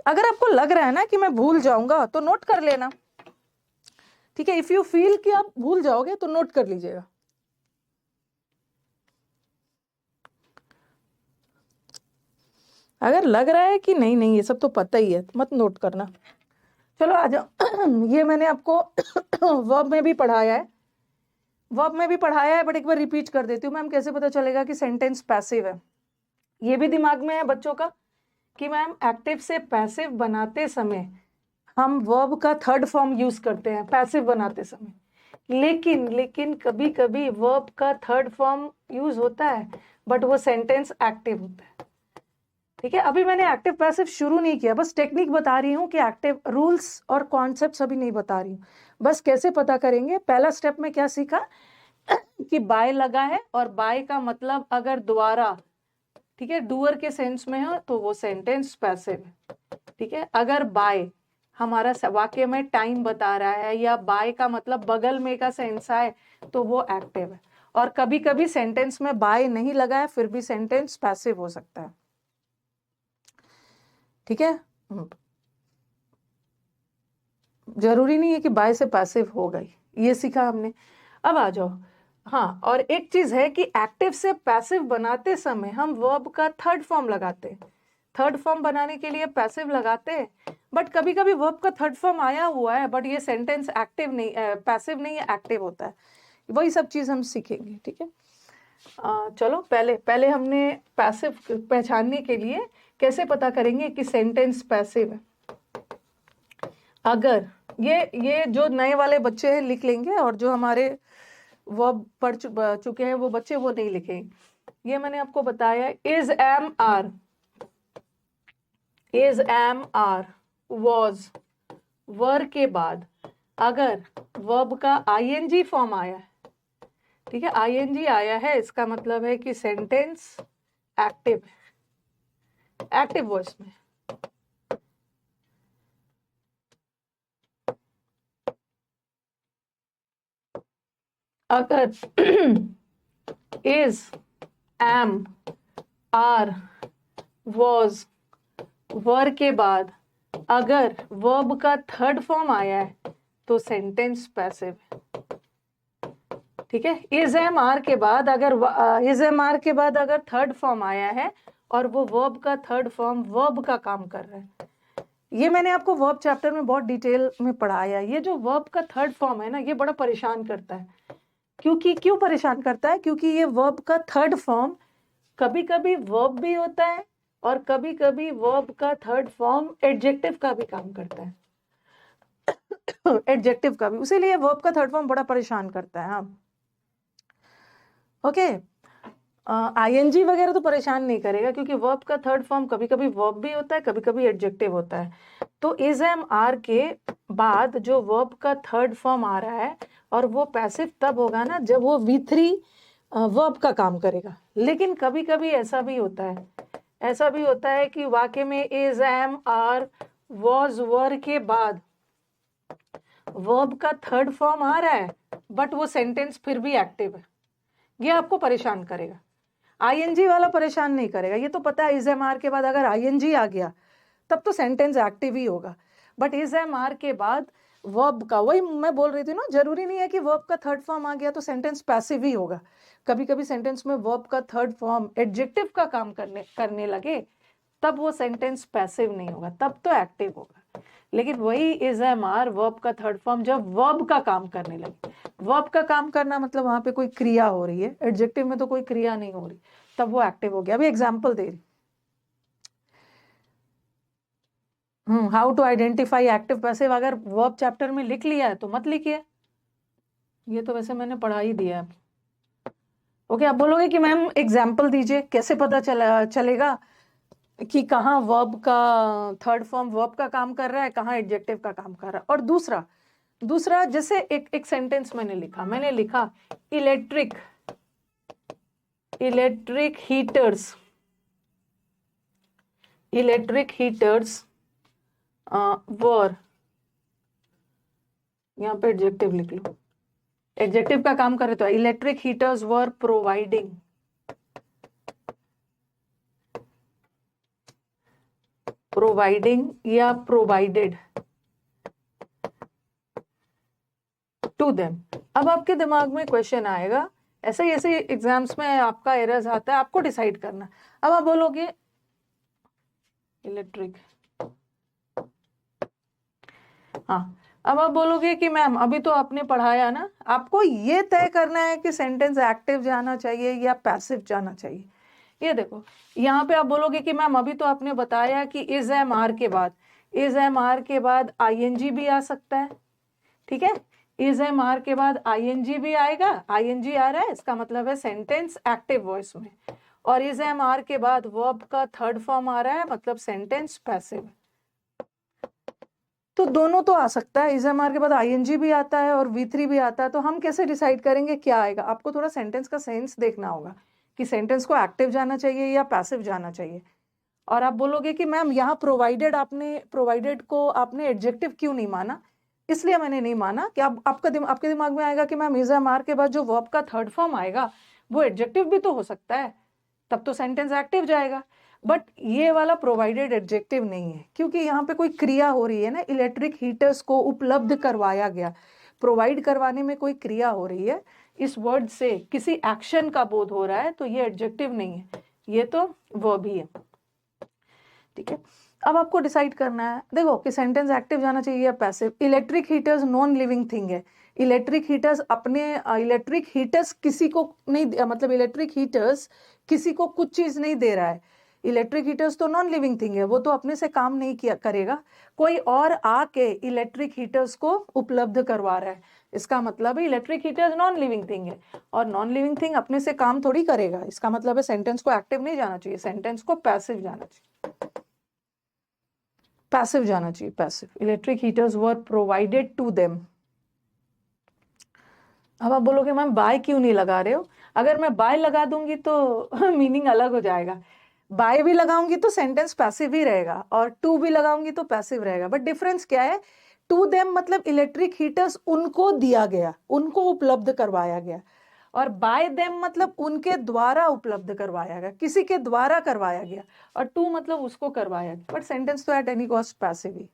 अगर आपको लग रहा है ना कि मैं भूल जाऊंगा तो नोट कर लेना, ठीक है। इफ यू फील कि आप भूल जाओगे तो नोट कर लीजिएगा। अगर लग रहा है कि नहीं नहीं ये सब तो पता ही है, तो मत नोट करना। चलो आ जाओ। ये मैंने आपको वर्ब में भी पढ़ाया है, बट एक बार रिपीट कर देती हूँ। मैम कैसे पता चलेगा कि सेंटेंस पैसिव है? ये भी दिमाग में है बच्चों का कि मैम एक्टिव से पैसिव बनाते समय हम वर्ब का थर्ड फॉर्म यूज करते हैं पैसिव बनाते समय, लेकिन कभी कभी वर्ब का थर्ड फॉर्म यूज होता है बट वो सेंटेंस एक्टिव होता है, ठीक है। अभी मैंने एक्टिव पैसिव शुरू नहीं किया, बस टेक्निक बता रही हूँ कि एक्टिव रूल्स और कॉन्सेप्ट्स अभी नहीं बता रही हूँ। बस कैसे पता करेंगे, पहला स्टेप में क्या सीखा कि बाय लगा है और बाय का मतलब अगर द्वारा, ठीक है, डूअर के सेंस में हो तो वो सेंटेंस पैसिव है, ठीक है। अगर बाय हमारा वाक्य में टाइम बता रहा है या बाय का मतलब बगल में का सेंस है तो वो एक्टिव है। और कभी कभी सेंटेंस में बाय नहीं लगा है फिर भी सेंटेंस पैसिव हो सकता है, ठीक है। जरूरी नहीं है कि बाय से पैसिव हो गई, ये सीखा हमने। अब आ जाओ, हाँ, और एक चीज है कि एक्टिव से पैसिव बनाते समय हम वर्ब का थर्ड फॉर्म लगाते हैं। थर्ड फॉर्म बनाने के लिए पैसिव लगाते हैं, बट कभी कभी वर्ब का थर्ड फॉर्म आया हुआ है बट ये सेंटेंस एक्टिव नहीं, पैसिव नहीं है, एक्टिव होता है। वही सब चीज हम सीखेंगे, ठीक है। चलो पहले हमने पैसिव पहचानने के लिए कैसे पता करेंगे कि सेंटेंस पैसिव है। अगर ये जो नए वाले बच्चे हैं लिख लेंगे, और जो हमारे वर्ब पढ़ चुके हैं वो बच्चे वो नहीं लिखेंगे। ये मैंने आपको बताया, is am are, is am are, was, were के बाद अगर वर्ब का आईएनजी फॉर्म आया है, ठीक है, आईएनजी आया है, इसका मतलब है कि सेंटेंस एक्टिव है, एक्टिव वॉइस में। अगर is, am, are, was, were के बाद अगर वर्ब का थर्ड फॉर्म आया है तो सेंटेंस पैसिव है, ठीक है। इज एम आर के बाद अगर इज एम आर के बाद अगर थर्ड फॉर्म आया है और वो वर्ब का थर्ड फॉर्म वर्ब का काम कर रहा है, ये मैंने आपको वर्ब चैप्टर में बहुत डिटेल में पढ़ाया। ये जो वर्ब का थर्ड फॉर्म है ना, ये बड़ा परेशान करता है। क्यों परेशान करता है? क्योंकि ये वर्ब का थर्ड फॉर्म कभी कभी वर्ब भी होता है और कभी कभी वर्ब का थर्ड फॉर्म एडजेक्टिव का भी काम करता है, एडजेक्टिव का भी। इसीलिए वर्ब का थर्ड फॉर्म बड़ा परेशान करता है। हाँ, ओके। आईएनजी वगैरह तो परेशान नहीं करेगा, क्योंकि वर्ब का थर्ड फॉर्म कभी कभी वर्ब भी होता है, कभी कभी एडजेक्टिव होता है। तो इज एम आर के बाद जो वर्ब का थर्ड फॉर्म आ रहा है, और वो पैसिव तब होगा ना जब वो V3 वर्ब का काम करेगा। लेकिन कभी कभी ऐसा भी होता है कि वाक्य में is am are was were के बाद वर्ब का थर्ड फॉर्म आ रहा है बट वो सेंटेंस फिर भी एक्टिव है। ये आपको परेशान करेगा। आईएनजी वाला परेशान नहीं करेगा। ये तो पता है इज एम आर के बाद अगर आईएनजी आ गया तब तो सेंटेंस एक्टिव ही होगा। बट इज एम आर के बाद वर्ब का, वही मैं बोल रही थी ना, जरूरी नहीं है कि वर्ब का थर्ड फॉर्म आ गया तो सेंटेंस पैसिव ही होगा। कभी कभी सेंटेंस में वर्ब का थर्ड फॉर्म एडजेक्टिव का काम करने लगे तब वो सेंटेंस पैसिव नहीं होगा, तब तो एक्टिव होगा। लेकिन वही इज एम आर वर्ब का थर्ड फॉर्म जब वर्ब का काम करने लगे, वर्ब का काम करना मतलब वहां पे कोई क्रिया हो रही है, एडजेक्टिव में तो कोई क्रिया नहीं हो रही, तब वो एक्टिव हो गया। अभी एग्जाम्पल दे रही, how to identify active passive. अगर वर्ब चैप्टर में लिख लिया है तो मत लिखिए, ये तो वैसे मैंने पढ़ा ही दिया है। ओके, आप बोलोगे कि मैम एग्जाम्पल दीजिए, कैसे पता चलेगा कि कहाँ वर्ब का थर्ड फॉर्म वर्ब का काम कर रहा है, कहाँ एडजेक्टिव का काम कर रहा है। और दूसरा जैसे एक सेंटेंस मैंने लिखा इलेक्ट्रिक हीटर्स वर, यहाँ पे एडजेक्टिव लिख लो, एडजेक्टिव का काम करे तो इलेक्ट्रिक हीटर्स वर प्रोवाइडिंग या प्रोवाइडेड टू देम। अब आपके दिमाग में क्वेश्चन आएगा, ऐसे एग्जाम्स में आपका एरर्स आता है, आपको डिसाइड करना। अब आप बोलोगे इलेक्ट्रिक, हाँ, अब आप बोलोगे कि मैम अभी तो आपने पढ़ाया ना, आपको ये तय करना है कि सेंटेंस एक्टिव जाना चाहिए या पैसिव जाना चाहिए। ये देखो, यहाँ पे आप बोलोगे कि मैम अभी तो आपने बताया कि इज एम आर के बाद आईएनजी भी आ सकता है, ठीक है। इज एम आर के बाद आईएनजी भी आएगा, आईएनजी आ रहा है, इसका मतलब है सेंटेंस एक्टिव वॉइस में। और इज एम आर के बाद वर्ब का थर्ड फॉर्म आ रहा है, मतलब सेंटेंस पैसिव। तो दोनों तो आ सकता है, इज एम आर के बाद आईएनजी भी आता है और V3 भी आता है। तो हम कैसे डिसाइड करेंगे क्या आएगा? आपको थोड़ा सेंटेंस का सेंस देखना होगा कि सेंटेंस को एक्टिव जाना चाहिए या पैसिव जाना चाहिए। और आप बोलोगे कि मैम यहाँ प्रोवाइडेड को आपने एडजेक्टिव क्यों नहीं माना? इसलिए मैंने नहीं माना कि आपके दिमाग में आएगा कि मैम इज एम आर के बाद जो वर्ब का थर्ड फॉर्म आएगा वो एडजेक्टिव भी तो हो सकता है, तब तो सेंटेंस एक्टिव जाएगा। बट ये वाला प्रोवाइडेड एडजेक्टिव नहीं है, क्योंकि यहाँ पे कोई क्रिया हो रही है ना, इलेक्ट्रिक हीटर्स को उपलब्ध करवाया गया, प्रोवाइड करवाने में कोई क्रिया हो रही है, इस वर्ड से किसी एक्शन का बोध हो रहा है, तो ये एडजेक्टिव नहीं है, ये तो वर्ब ही है। ठीक है, अब आपको डिसाइड करना है, देखो कि सेंटेंस एक्टिव जाना चाहिए या passive. Electric heaters non living thing है। इलेक्ट्रिक हीटर्स इलेक्ट्रिक हीटर्स किसी को नहीं, मतलब इलेक्ट्रिक हीटर्स किसी को कुछ चीज नहीं दे रहा है। इलेक्ट्रिक हीटर्स तो नॉन लिविंग थिंग है, वो तो अपने से काम नहीं किया करेगा, कोई और आके इलेक्ट्रिक हीटर्स को उपलब्ध करवा रहा है। इसका मतलब है electric heaters non living thing है, और नॉन लिविंग थिंग अपने से काम थोड़ी करेगा। इसका मतलब है सेंटेंस को एक्टिव नहीं जाना चाहिए, सेंटेंस को पैसिव जाना चाहिए, पैसिव जाना चाहिए, passive. Electric heaters were provided to them. अब आप बोलोगे मैम बाय क्यों नहीं लगा रहे हो? अगर मैं बाय लगा दूंगी तो मीनिंग अलग हो जाएगा। बाय भी लगाऊंगी तो सेंटेंस पैसिव ही रहेगा, और टू भी लगाऊंगी तो पैसिव रहेगा। बट डिफरेंस क्या है? टू देम मतलब इलेक्ट्रिक हीटर्स उनको दिया गया, उनको उपलब्ध करवाया गया, और बाय देम मतलब उनके द्वारा उपलब्ध करवाया गया, किसी के द्वारा करवाया गया, और टू मतलब उसको करवाया गया। बट सेंटेंस तो एट एनी कॉस्ट पैसिव ही।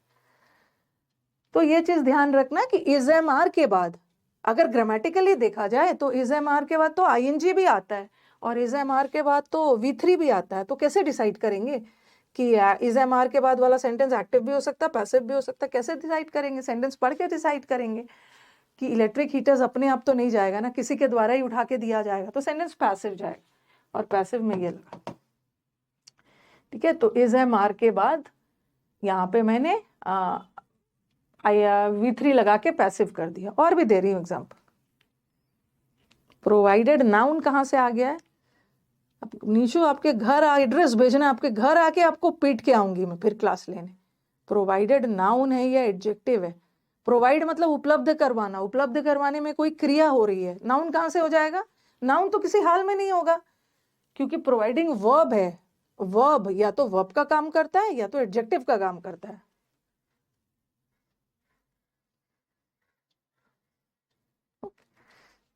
तो ये चीज ध्यान रखना कि इज एम आर के बाद, अगर ग्रामेटिकली देखा जाए तो इज एम आर के बाद तो आईएनजी भी आता है, और इज एम आर के बाद तो V3 भी आता है। तो कैसे डिसाइड करेंगे कि इज एम आर के बाद वाला सेंटेंस एक्टिव भी हो सकता है, पैसिव भी हो सकता है? कैसे डिसाइड करेंगे? सेंटेंस पढ़ के डिसाइड करेंगे कि इलेक्ट्रिक हीटर्स अपने आप तो नहीं जाएगा ना, किसी के द्वारा ही उठा के दिया जाएगा, तो सेंटेंस पैसिव जाएगा, और पैसिव में ये लगा। ठीक है, तो इज एम आर के बाद यहाँ पे मैंने V3 लगा के पैसिव कर दिया। और भी दे रही हूँ एग्जाम्पल। प्रोवाइडेड नाउन कहाँ से आ गया है? नीशू आपके घर एड्रेस भेजना, आपके घर आके आपको पीट के आऊंगी मैं फिर क्लास लेने। प्रोवाइडेड नाउन है या एडजेक्टिव है? प्रोवाइड मतलब उपलब्ध करवाना, उपलब्ध करवाने में कोई क्रिया हो रही है, नाउन कहाँ से हो जाएगा? नाउन तो किसी हाल में नहीं होगा, क्योंकि प्रोवाइडिंग वर्ब है। वर्ब या तो वर्ब का काम करता है या तो एडजेक्टिव का काम करता है।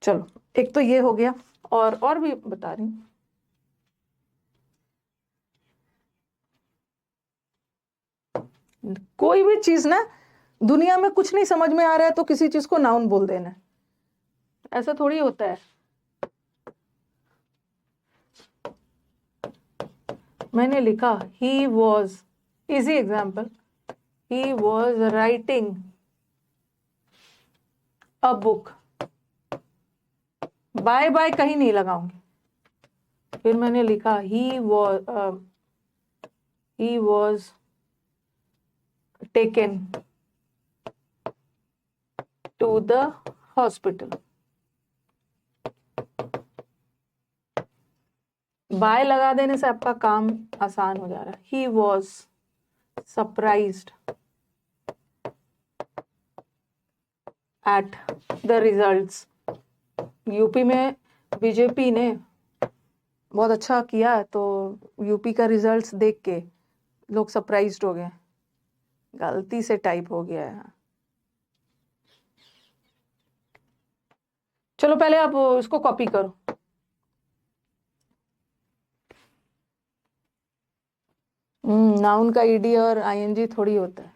चलो, एक तो ये हो गया, और भी बता रही हूँ। कोई भी चीज ना, दुनिया में कुछ नहीं समझ में आ रहा है तो किसी चीज को नाउन बोल देना, ऐसा थोड़ी होता है। मैंने लिखा he was, easy example, he was writing a book. By by कहीं नहीं लगाऊंगी। फिर मैंने लिखा he was taken to the hospital. By लगा देने से आपका काम आसान हो जा रहा है। He was surprised at the results. UP में बीजेपी ने बहुत अच्छा किया, तो यूपी का रिजल्ट्स देख के लोग सरप्राइज्ड हो गए। गलती से टाइप हो गया है। चलो पहले आप इसको कॉपी करो। नाउन का ईडी और आईएनजी थोड़ी होता है।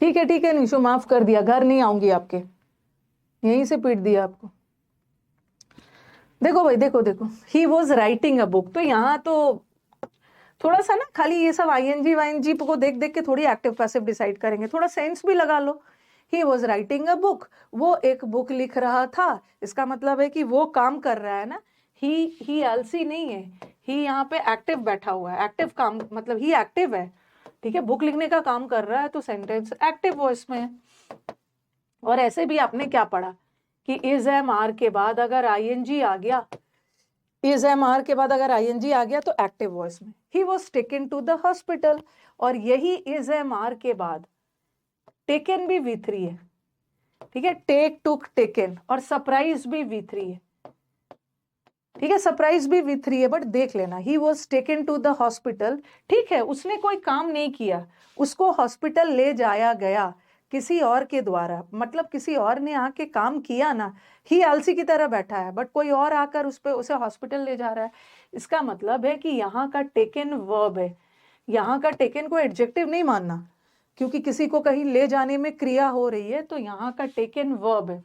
ठीक है निशु, माफ कर दिया, घर नहीं आऊंगी आपके, यहीं से पीट दिया आपको। देखो भाई, देखो ही वॉज राइटिंग अ बुक, तो यहाँ तो थोड़ा सा ना खाली ये सब आईएनजी वाईएनजी को देख देख के थोड़ी एक्टिव पैसिव डिसाइड करेंगे, थोड़ा सेंस भी लगा लो। He was writing a book, वो एक बुक लिख रहा था, इसका मतलब है कि वो काम कर रहा है ना। ही आलसी नहीं है, ही यहाँ पे एक्टिव बैठा हुआ है, एक्टिव काम मतलब ही एक्टिव है। ठीक है, बुक लिखने का काम कर रहा है, तो सेंटेंस एक्टिव वॉइस में है। और ऐसे भी आपने क्या पढ़ा कि इज एम आर के बाद अगर आईएनजी आ गया, इज एम आर के बाद अगर आईएनजी आ गया तो एक्टिव वॉइस में। He was taken to the hospital, और यही इज एम आर के बाद टेकन भी V3 है। ठीक है, टेक टुक टेकन, और सरप्राइज भी V3 है। ठीक है, सरप्राइज भी V3 है, बट देख लेना he was taken to the hospital. ठीक है, उसने कोई काम नहीं किया, उसको हॉस्पिटल ले जाया गया किसी और के द्वारा, मतलब किसी और ने आके काम किया ना। ही आलसी की तरह बैठा है, बट कोई और आकर उसे हॉस्पिटल ले जा रहा है। इसका मतलब है कि यहाँ का टेकन वर्ब है, यहाँ का टेकन को एडजेक्टिव नहीं मानना, क्योंकि किसी को कहीं ले जाने में क्रिया हो रही है, तो यहाँ का टेकन वर्ब है,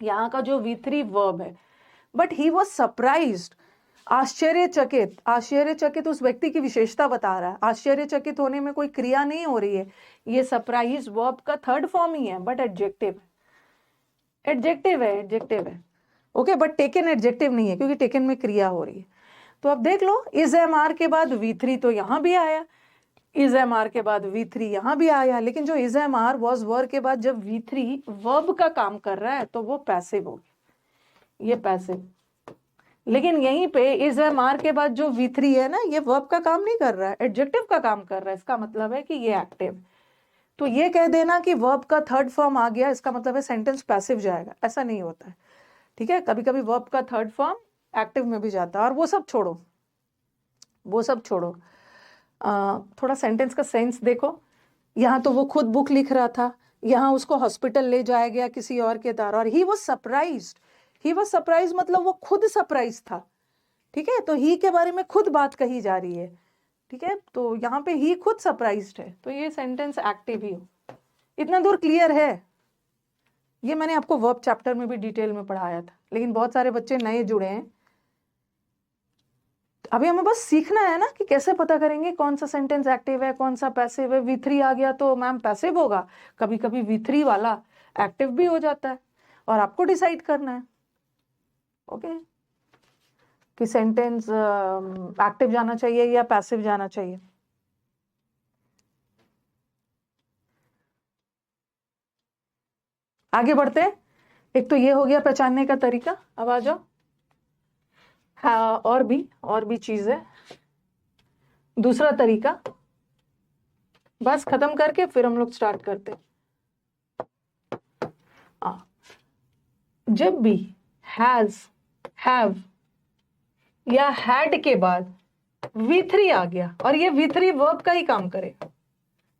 यहाँ का जो V3 वर्ब है। बट ही वॉज सरप्राइज्ड, आश्चर्यचकित। आश्चर्यचकित उस व्यक्ति की विशेषता बता रहा है, आश्चर्यचकित होने में कोई क्रिया नहीं हो रही है, ये सरप्राइज वर्ब का थर्ड फॉर्म ही है, बट एडजेक्टिव है। ओके, बट टेकन एडजेक्टिव नहीं है क्योंकि टेकन में क्रिया हो रही है। तो अब देख लो, इज MR के बाद V3 तो यहाँ भी आया, इज MR के बाद V3 यहाँ भी आया, लेकिन जो इज MR वॉज वर्ब के बाद जब V3 वर्ब का काम कर रहा है तो वो पैसिव हो गया, ये पैसिव। लेकिन यहीं पे इज MR के बाद जो V3 है ना, ये वर्ब का काम नहीं कर रहा है, एडजेक्टिव का काम कर रहा है। इसका मतलब है कि ये एक्टिव। तो ये कह देना कि वर्ब का थर्ड फॉर्म आ गया, इसका मतलब है सेंटेंस पैसिव जाएगा, ऐसा नहीं होता है। ठीक है, कभी कभी वर्ब का थर्ड फॉर्म एक्टिव में भी जाता है। और वो सब छोड़ो, थोड़ा सेंटेंस का सेंस देखो। यहाँ तो वो खुद बुक लिख रहा था, यहाँ उसको हॉस्पिटल ले जाया गया किसी और के द्वारा, और ही वॉज सरप्राइज्ड मतलब वो खुद सरप्राइज था। ठीक है, तो ही के बारे में खुद बात कही जा रही है। ठीक है, तो यहाँ पे ही खुद सरप्राइज्ड है, तो ये सेंटेंस एक्टिव ही हो। इतना दूर क्लियर है? ये मैंने आपको वर्ब चैप्टर में भी डिटेल में पढ़ाया था, लेकिन बहुत सारे बच्चे नए जुड़े हैं। अभी हमें बस सीखना है ना कि कैसे पता करेंगे कौन सा सेंटेंस एक्टिव है, कौन सा पैसिव है। V3 आ गया तो मैम पैसिव होगा, कभी कभी V3 वाला एक्टिव भी हो जाता है, और आपको डिसाइड करना है ओके कि सेंटेंस एक्टिव जाना चाहिए या पैसिव जाना चाहिए। आगे बढ़ते हैं। एक तो ये हो गया पहचानने का तरीका, अब आ जाओ। हाँ, और भी चीज है। दूसरा तरीका, बस खत्म करके फिर हम लोग स्टार्ट करते हैं। जब भी हैज, हैव या हैड के बाद V3 आ गया, और ये V3 वर्ब का ही काम करेगा,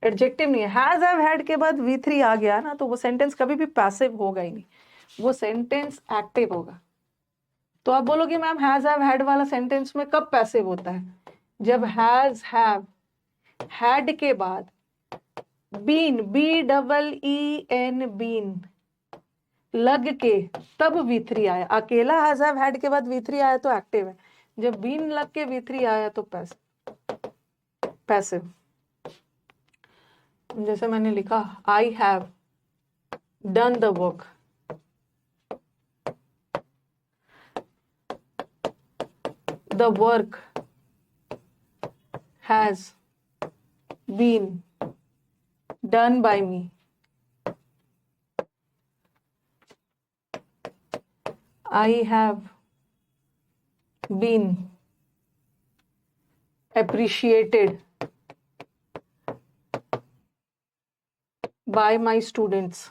एडजेक्टिव नहीं है। हैज, हैव, हैड के बाद V3 आ गया ना, तो वो सेंटेंस कभी भी पैसिव होगा ही नहीं, वो सेंटेंस एक्टिव होगा। तो आप बोलोगे मैम हैज, हैव, हैड वाला सेंटेंस में कब पैसिव होता है? जब हैज, हैव, हैड के बाद बीन, BEEN, बीन लग के तब V3 आया। अकेला हैज, हैव, हैड के बाद V3 आया तो एक्टिव है, जब बीन लग के V3 आया तो पैसिव। जैसे मैंने लिखा, I have done the work, the work has been done by me. I have been appreciated by my students.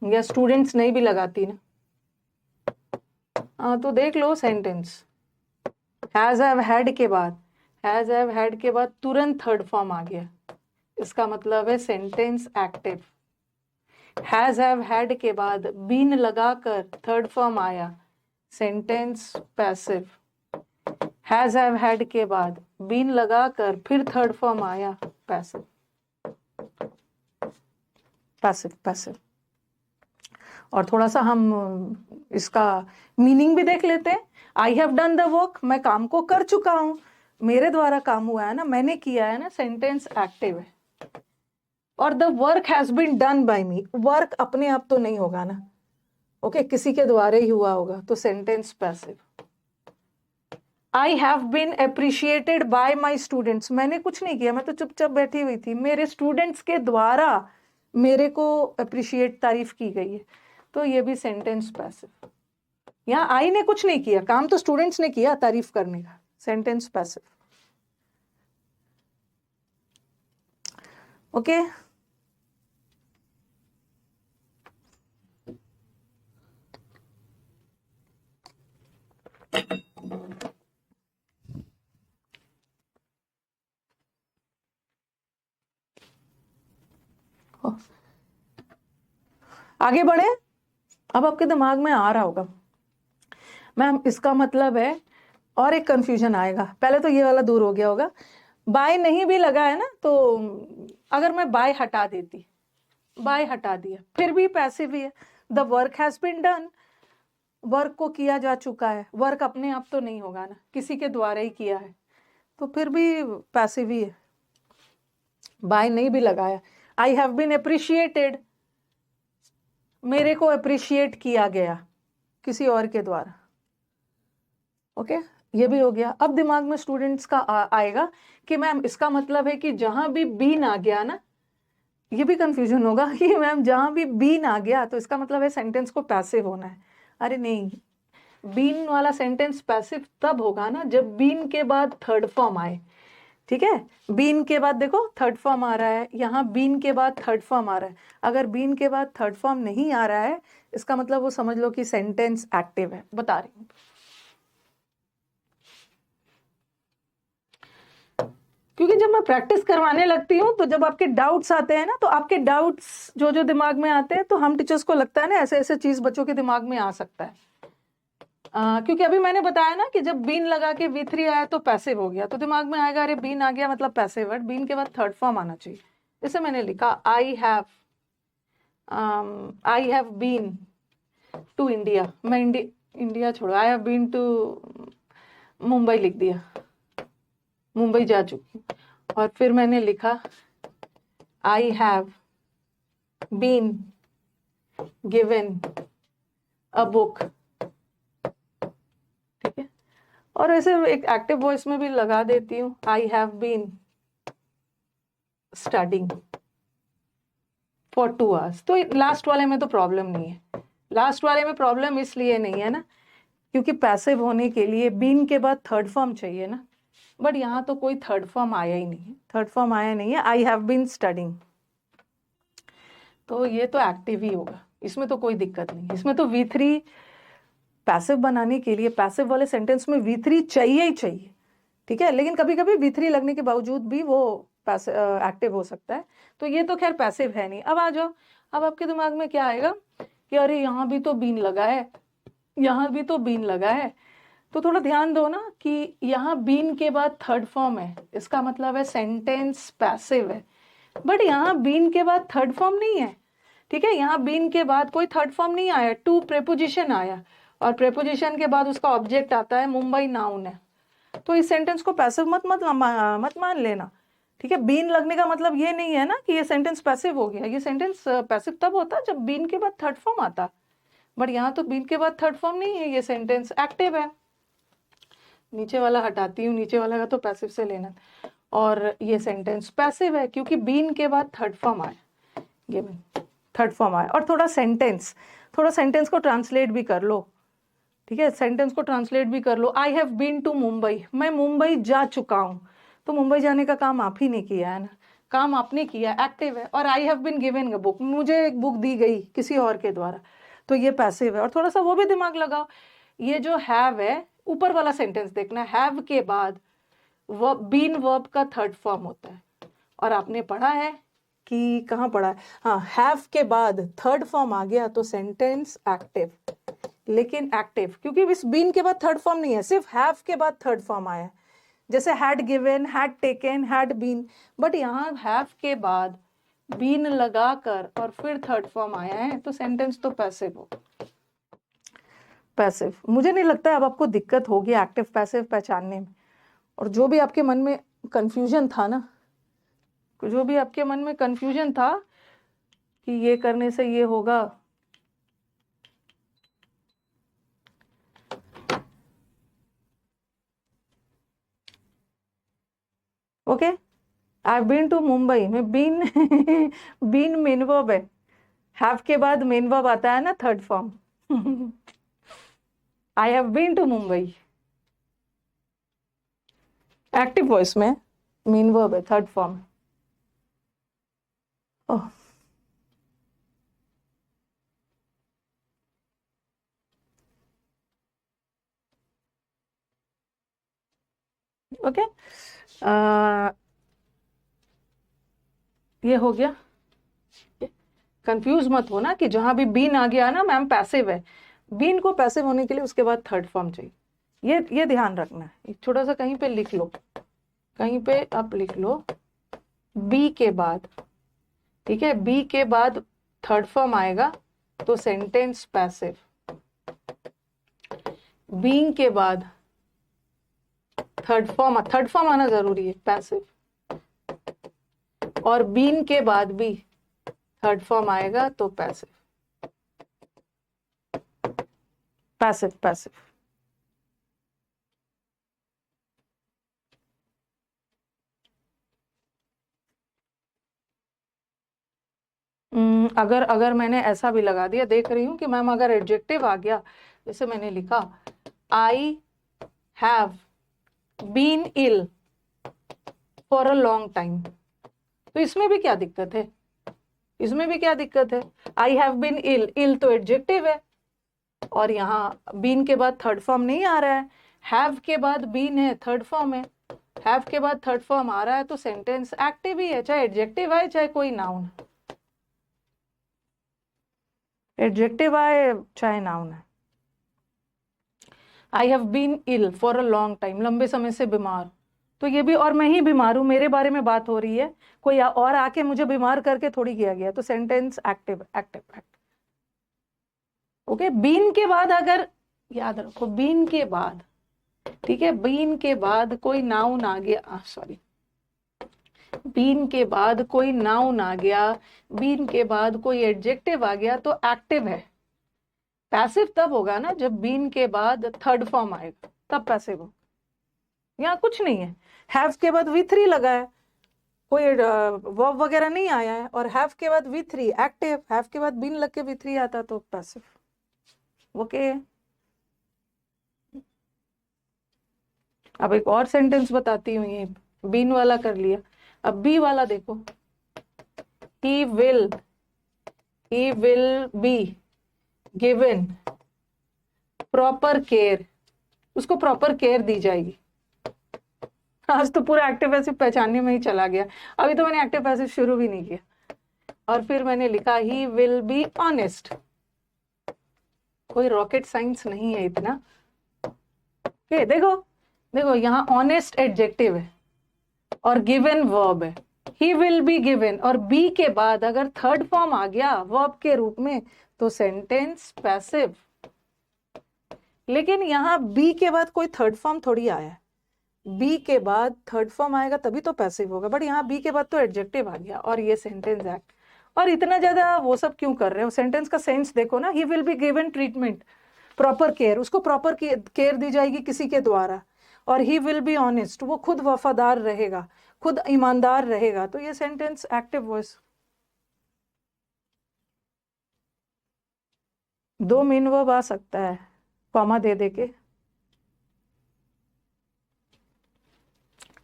या स्टूडेंट्स नहीं भी लगाती ना, तो देख लो सेंटेंस हैज, हैव, हैड के बाद, हैज, हैव, हैड के बाद तुरंत थर्ड फॉर्म आ गया, इसका मतलब है sentence active. Has, have, had के बाद बीन लगाकर थर्ड फॉर्म आया, sentence passive. Has, have, had के बाद बीन लगाकर फिर थर्ड फॉर्म आया, पैसिव। और थोड़ा सा हम इसका मीनिंग भी देख लेते हैं। I have done the work, मैं काम को कर चुका हूं, मेरे द्वारा काम हुआ है ना, मैंने किया है ना, सेंटेंस एक्टिव है। और the work has been done by me, work अपने आप तो नहीं होगा ना, ओके, किसी के द्वारा ही हुआ होगा, तो sentence passive. I have been appreciated by my students, मैंने कुछ नहीं किया, मैं तो चुपचाप बैठी हुई थी, मेरे स्टूडेंट्स के द्वारा मेरे को अप्रिशिएट, तारीफ की गई है, तो ये भी सेंटेंस पैसिव। यहाँ आई ने कुछ नहीं किया, काम तो स्टूडेंट्स ने किया तारीफ करने का, सेंटेंस पैसिव। ओके, आगे बढ़े। अब आपके दिमाग में आ रहा होगा मैम इसका मतलब है, और एक कंफ्यूजन आएगा, पहले तो ये वाला दूर हो गया होगा, बाय नहीं भी लगा है ना, तो अगर मैं बाय हटा देती, बाय हटा दिया, फिर भी पैसिव ही है। The work has been done, work को किया जा चुका है, वर्क अपने आप तो नहीं होगा ना, किसी के द्वारा ही किया है, तो फिर भी पैसिव ही है। बाय नहीं भी लगाया, आई हैव बीन अप्रिशिएटेड, मेरे को अप्रिशिएट किया गया किसी और के द्वारा। ओके, ये भी हो गया। अब दिमाग में स्टूडेंट्स का आएगा कि मैम इसका मतलब है कि जहां भी बीन आ गया ना, ये भी कंफ्यूजन होगा कि मैम जहां भी बीन आ गया तो इसका मतलब है सेंटेंस को पैसिव होना है। अरे नहीं, बीन वाला सेंटेंस पैसिव तब होगा ना जब बीन के बाद थर्ड फॉर्म आए। ठीक है, बीन के बाद देखो थर्ड फॉर्म आ रहा है, यहाँ बीन के बाद थर्ड फॉर्म आ रहा है। अगर बीन के बाद थर्ड फॉर्म नहीं आ रहा है, इसका मतलब वो समझ लो कि सेंटेंस एक्टिव है। बता रही हूँ, क्योंकि जब मैं प्रैक्टिस करवाने लगती हूँ तो जब आपके डाउट्स आते हैं ना, तो आपके डाउट्स जो जो दिमाग में आते हैं, तो हम टीचर्स को लगता है ना ऐसे ऐसे चीज बच्चों के दिमाग में आ सकता है। क्योंकि अभी मैंने बताया ना कि जब बीन लगा के V3 आया तो पैसिव हो गया, तो दिमाग में आएगा अरे बीन आ गया मतलब पैसिव वर्ड, बीन के बाद थर्ड फॉर्म आना चाहिए। जैसे मैंने लिखा I have been to India, मैं इंडिया छोड़ो, I have been to Mumbai लिख दिया, मुंबई जा चुकी। और फिर मैंने लिखा I have been given a book. ठीक है, और ऐसे एक एक्टिव वॉइस में भी लगा देती हूँ, I have been studying for 2 hours। तो लास्ट वाले में तो प्रॉब्लम नहीं है, लास्ट वाले में प्रॉब्लम इसलिए नहीं है ना क्योंकि पैसिव होने के लिए बीन के बाद थर्ड फॉर्म चाहिए ना, बट यहाँ तो कोई थर्ड फॉर्म आया ही नहीं है, थर्ड फॉर्म आया नहीं है, आई हैव बीन स्टडिंग, तो ये तो एक्टिव ही होगा, इसमें तो कोई दिक्कत नहीं। इसमें तो V3 पैसिव बनाने के लिए, पैसिव वाले सेंटेंस में V3 चाहिए ही चाहिए। ठीक है, लेकिन कभी कभी V3 लगने के बावजूद भी वो एक्टिव हो सकता है, तो ये तो खैर पैसिव है नहीं। अब आ जाओ, अब आपके दिमाग में क्या आएगा कि अरे यहाँ भी तो बीन लगा है, यहाँ भी तो बीन लगा है, तो थोड़ा ध्यान दो ना कि यहाँ बीन के बाद थर्ड फॉर्म है, इसका मतलब है सेंटेंस पैसिव है, बट यहाँ बीन के बाद थर्ड फॉर्म नहीं है। ठीक है, यहाँ बीन के बाद कोई थर्ड फॉर्म नहीं आया, टू प्रेपोजिशन आया, और प्रेपोजिशन के बाद उसका ऑब्जेक्ट आता है, मुंबई नाउन है, तो इस सेंटेंस को पैसिव मत मान लेना। ठीक है, बीन लगने का मतलब ये नहीं है ना कि ये सेंटेंस पैसिव हो गया, ये सेंटेंस पैसिव तब होता जब बीन के बाद थर्ड फॉर्म आता, बट यहाँ तो बीन के बाद थर्ड फॉर्म नहीं है, ये सेंटेंस एक्टिव है। नीचे वाला हटाती हूँ, नीचे वाला का तो पैसिव से लेना, और ये सेंटेंस पैसिव है क्योंकि बीन के बाद थर्ड फॉर्म आया, गिवन थर्ड फॉर्म आया। और थोड़ा सेंटेंस को ट्रांसलेट भी कर लो। ठीक है, सेंटेंस को ट्रांसलेट भी कर लो, I have been to Mumbai, मैं मुंबई जा चुका हूँ, तो मुंबई जाने का काम आप ही ने किया है ना, काम आपने किया, एक्टिव है। और I have been given a book, मुझे एक बुक दी गई किसी और के द्वारा, तो ये पैसिव है। और थोड़ा सा वो भी दिमाग लगाओ, ये जो हैव है, ऊपर वाला सेंटेंस देखना, हैव के बाद बीन वर्ब का थर्ड फॉर्म होता है, और आपने पढ़ा है कि कहाँ पढ़ा है, हाँ, हैव के बाद थर्ड फॉर्म आ गया तो सेंटेंस एक्टिव, लेकिन एक्टिव क्योंकि इस बीन के बाद थर्ड फॉर्म नहीं है, सिर्फ हैव के बाद थर्ड फॉर्म आया है, जैसे had given, had taken, had been, but यहाँ हैव के बाद बीन लगाकर और फिर थर्ड फॉर्म आया है, तो सेंटेंस तो पैसिव हो, पैसिव। मुझे नहीं लगता है अब आपको दिक्कत होगी एक्टिव पैसिव पहचानने में। और जो भी आपके मन में कंफ्यूजन था ना, जो भी आपके मन में कंफ्यूजन था कि ये करने से ये होगा, okay, I been to Mumbai में बीन बीन मेन वर्ब है, हैव के बाद मेन वर्ब आता है ना third form, I have been to Mumbai, active voice में मेन वर्ब है, थर्ड फॉर्म। ओह, ओके, ये हो गया। कंफ्यूज मत हो ना कि जहां भी बीन आ गया ना मैम पैसिव है, बीन को पैसिव होने के लिए उसके बाद थर्ड फॉर्म चाहिए, ये ध्यान रखना है। एक छोटा सा कहीं पे लिख लो, कहीं पे आप लिख लो बी के बाद, ठीक है, बी के बाद थर्ड फॉर्म आएगा तो सेंटेंस पैसिव, बीइंग के बाद थर्ड फॉर्म आना जरूरी है पैसिव, और बीन के बाद भी थर्ड फॉर्म आएगा तो पैसिव, पैसिव पैसिव। अगर अगर मैंने ऐसा भी लगा दिया, देख रही हूं कि मैम अगर एडजेक्टिव आ गया, जैसे मैंने लिखा I have been ill for a long time, तो इसमें भी क्या दिक्कत है, इसमें भी क्या दिक्कत है? आई हैव बीन इल, इल तो एडजेक्टिव है और यहाँ बीन के बाद थर्ड फॉर्म नहीं आ रहा है, हैव के बाद बीन है, थर्ड फॉर्म है, हैव के बाद थर्ड फॉर्म आ रहा है तो सेंटेंस एक्टिव ही है, चाहे एडजेक्टिव आए चाहे कोई नाउन, एडजेक्टिव आए चाहे नाउन है। I have been ill for a long time, लंबे समय से बीमार, तो ये भी, और मैं ही बीमार हूं, मेरे बारे में बात हो रही है, कोई और आके मुझे बीमार करके थोड़ी किया गया, तो sentence active active active. Okay, been के बाद अगर, याद रखो बीन के बाद, ठीक है, बीन के बाद कोई नाउन आ गया, सॉरी, बीन के बाद कोई नाउन आ गया, बीन के बाद कोई एडजेक्टिव आ गया तो एक्टिव है। पैसिव तब होगा ना जब बीन के बाद थर्ड फॉर्म आएगा, तब पैसिव हो। यहाँ कुछ नहीं है, हैव के बाद V3 लगा है, कोई वर्ब वगैरह नहीं आया है, और हैव के बाद V3 एक्टिव, हैव के बाद बीन लग के V3 आता तो पैसिव। ओके, अब एक और सेंटेंस बताती हूँ, ये बीन वाला कर लिया, अब बी वाला देखो, he will be given proper care, उसको प्रॉपर केयर दी जाएगी। आज तो पूरा एक्टिव पैसिव पहचानने में ही चला गया, अभी तो मैंने एक्टिव पैसिव शुरू भी नहीं किया। और फिर मैंने लिखा ही विल बी ऑनेस्ट, कोई रॉकेट साइंस नहीं है इतना। ओके, देखो देखो यहाँ ऑनेस्ट एडजेक्टिव है और गिवन वर्ब है, ही विल बी गिवन, और बी के बाद अगर थर्ड फॉर्म आ गया वर्ब के रूप में तो सेंटेंस पैसिव। लेकिन यहाँ बी के बाद कोई थर्ड फॉर्म थोड़ी आया है, बी के बाद थर्ड फॉर्म आएगा तभी तो पैसिव होगा, बट यहाँ बी के बाद तो एडजेक्टिव आ गया और ये सेंटेंस एक्ट। और इतना ज्यादा वो सब क्यों कर रहे हो, सेंटेंस का सेंस देखो ना, he will be given treatment, proper care, उसको प्रॉपर केयर दी जाएगी किसी के द्वारा, और ही विल बी ऑनेस्ट, वो खुद वफादार रहेगा, खुद ईमानदार रहेगा, तो ये सेंटेंस एक्टिव वॉइस। दो मेन वर्ब आ सकता है कॉमा दे दे के,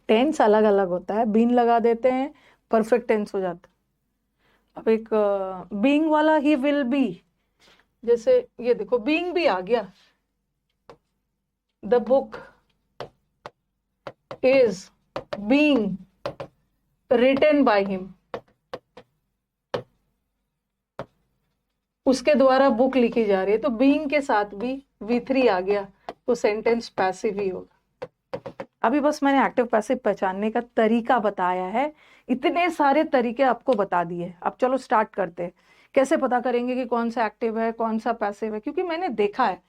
टेंस अलग अलग होता है, बीन लगा देते हैं परफेक्ट टेंस हो जाता है। अब एक बीइंग वाला ही विल बी, जैसे ये देखो बीइंग भी आ गया, the book is being written by him, उसके द्वारा बुक लिखी जा रही है, तो बीइंग के साथ भी V3 आ गया तो सेंटेंस पैसिव ही होगा। अभी बस मैंने एक्टिव पैसिव पहचानने का तरीका बताया है, इतने सारे तरीके आपको बता दिए। अब चलो स्टार्ट करते हैं, कैसे पता करेंगे कि कौन सा एक्टिव है कौन सा पैसिव है, क्योंकि मैंने देखा है,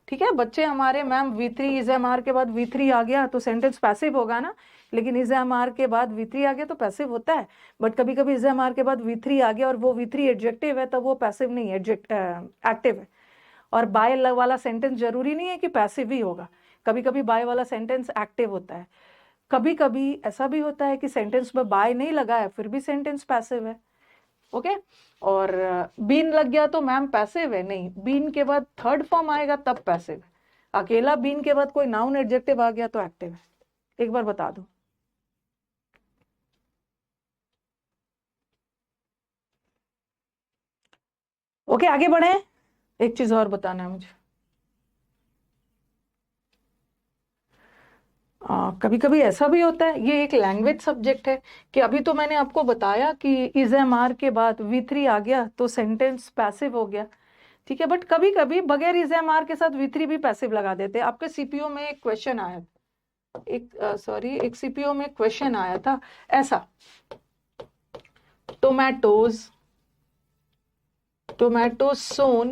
ठीक है, बच्चे हमारे ma'am V3 is am are के बाद V3 आ गया तो सेंटेंस पैसिव होगा ना, लेकिन इज एम आर के बाद V3 आ गया तो पैसिव होता है, बट कभी कभी इज एम आर के बाद V3 आ गया और वो V3 एडजेक्टिव है तब वो पैसिव नहीं है, एक्टिव है। और बाय वाला सेंटेंस जरूरी नहीं है कि पैसिव ही होगा, कभी कभी बाय वाला सेंटेंस एक्टिव होता है, कभी कभी ऐसा भी होता है कि सेंटेंस में बाय नहीं लगा है फिर भी सेंटेंस पैसिव है। ओके, और बीन लग गया तो मैम पैसिव है, नहीं, बीन के बाद थर्ड फॉर्म आएगा तब पैसिव है, अकेला बीन के बाद कोई नाउन एडजेक्टिव आ गया तो एक्टिव है। एक बार बता दो। ओके, आगे बढ़े, एक चीज और बताना है मुझे। कभी कभी ऐसा भी होता है, ये एक लैंग्वेज सब्जेक्ट है, कि अभी तो मैंने आपको बताया कि इज एम आर के बाद V3 आ गया तो सेंटेंस पैसिव हो गया, ठीक है, बट कभी कभी बगैर इज एम आर के साथ V3 भी पैसिव लगा देते हैं। आपके सीपीयू में एक क्वेश्चन आया, एक सीपीओ में क्वेश्चन आया था ऐसा, tomatoes sown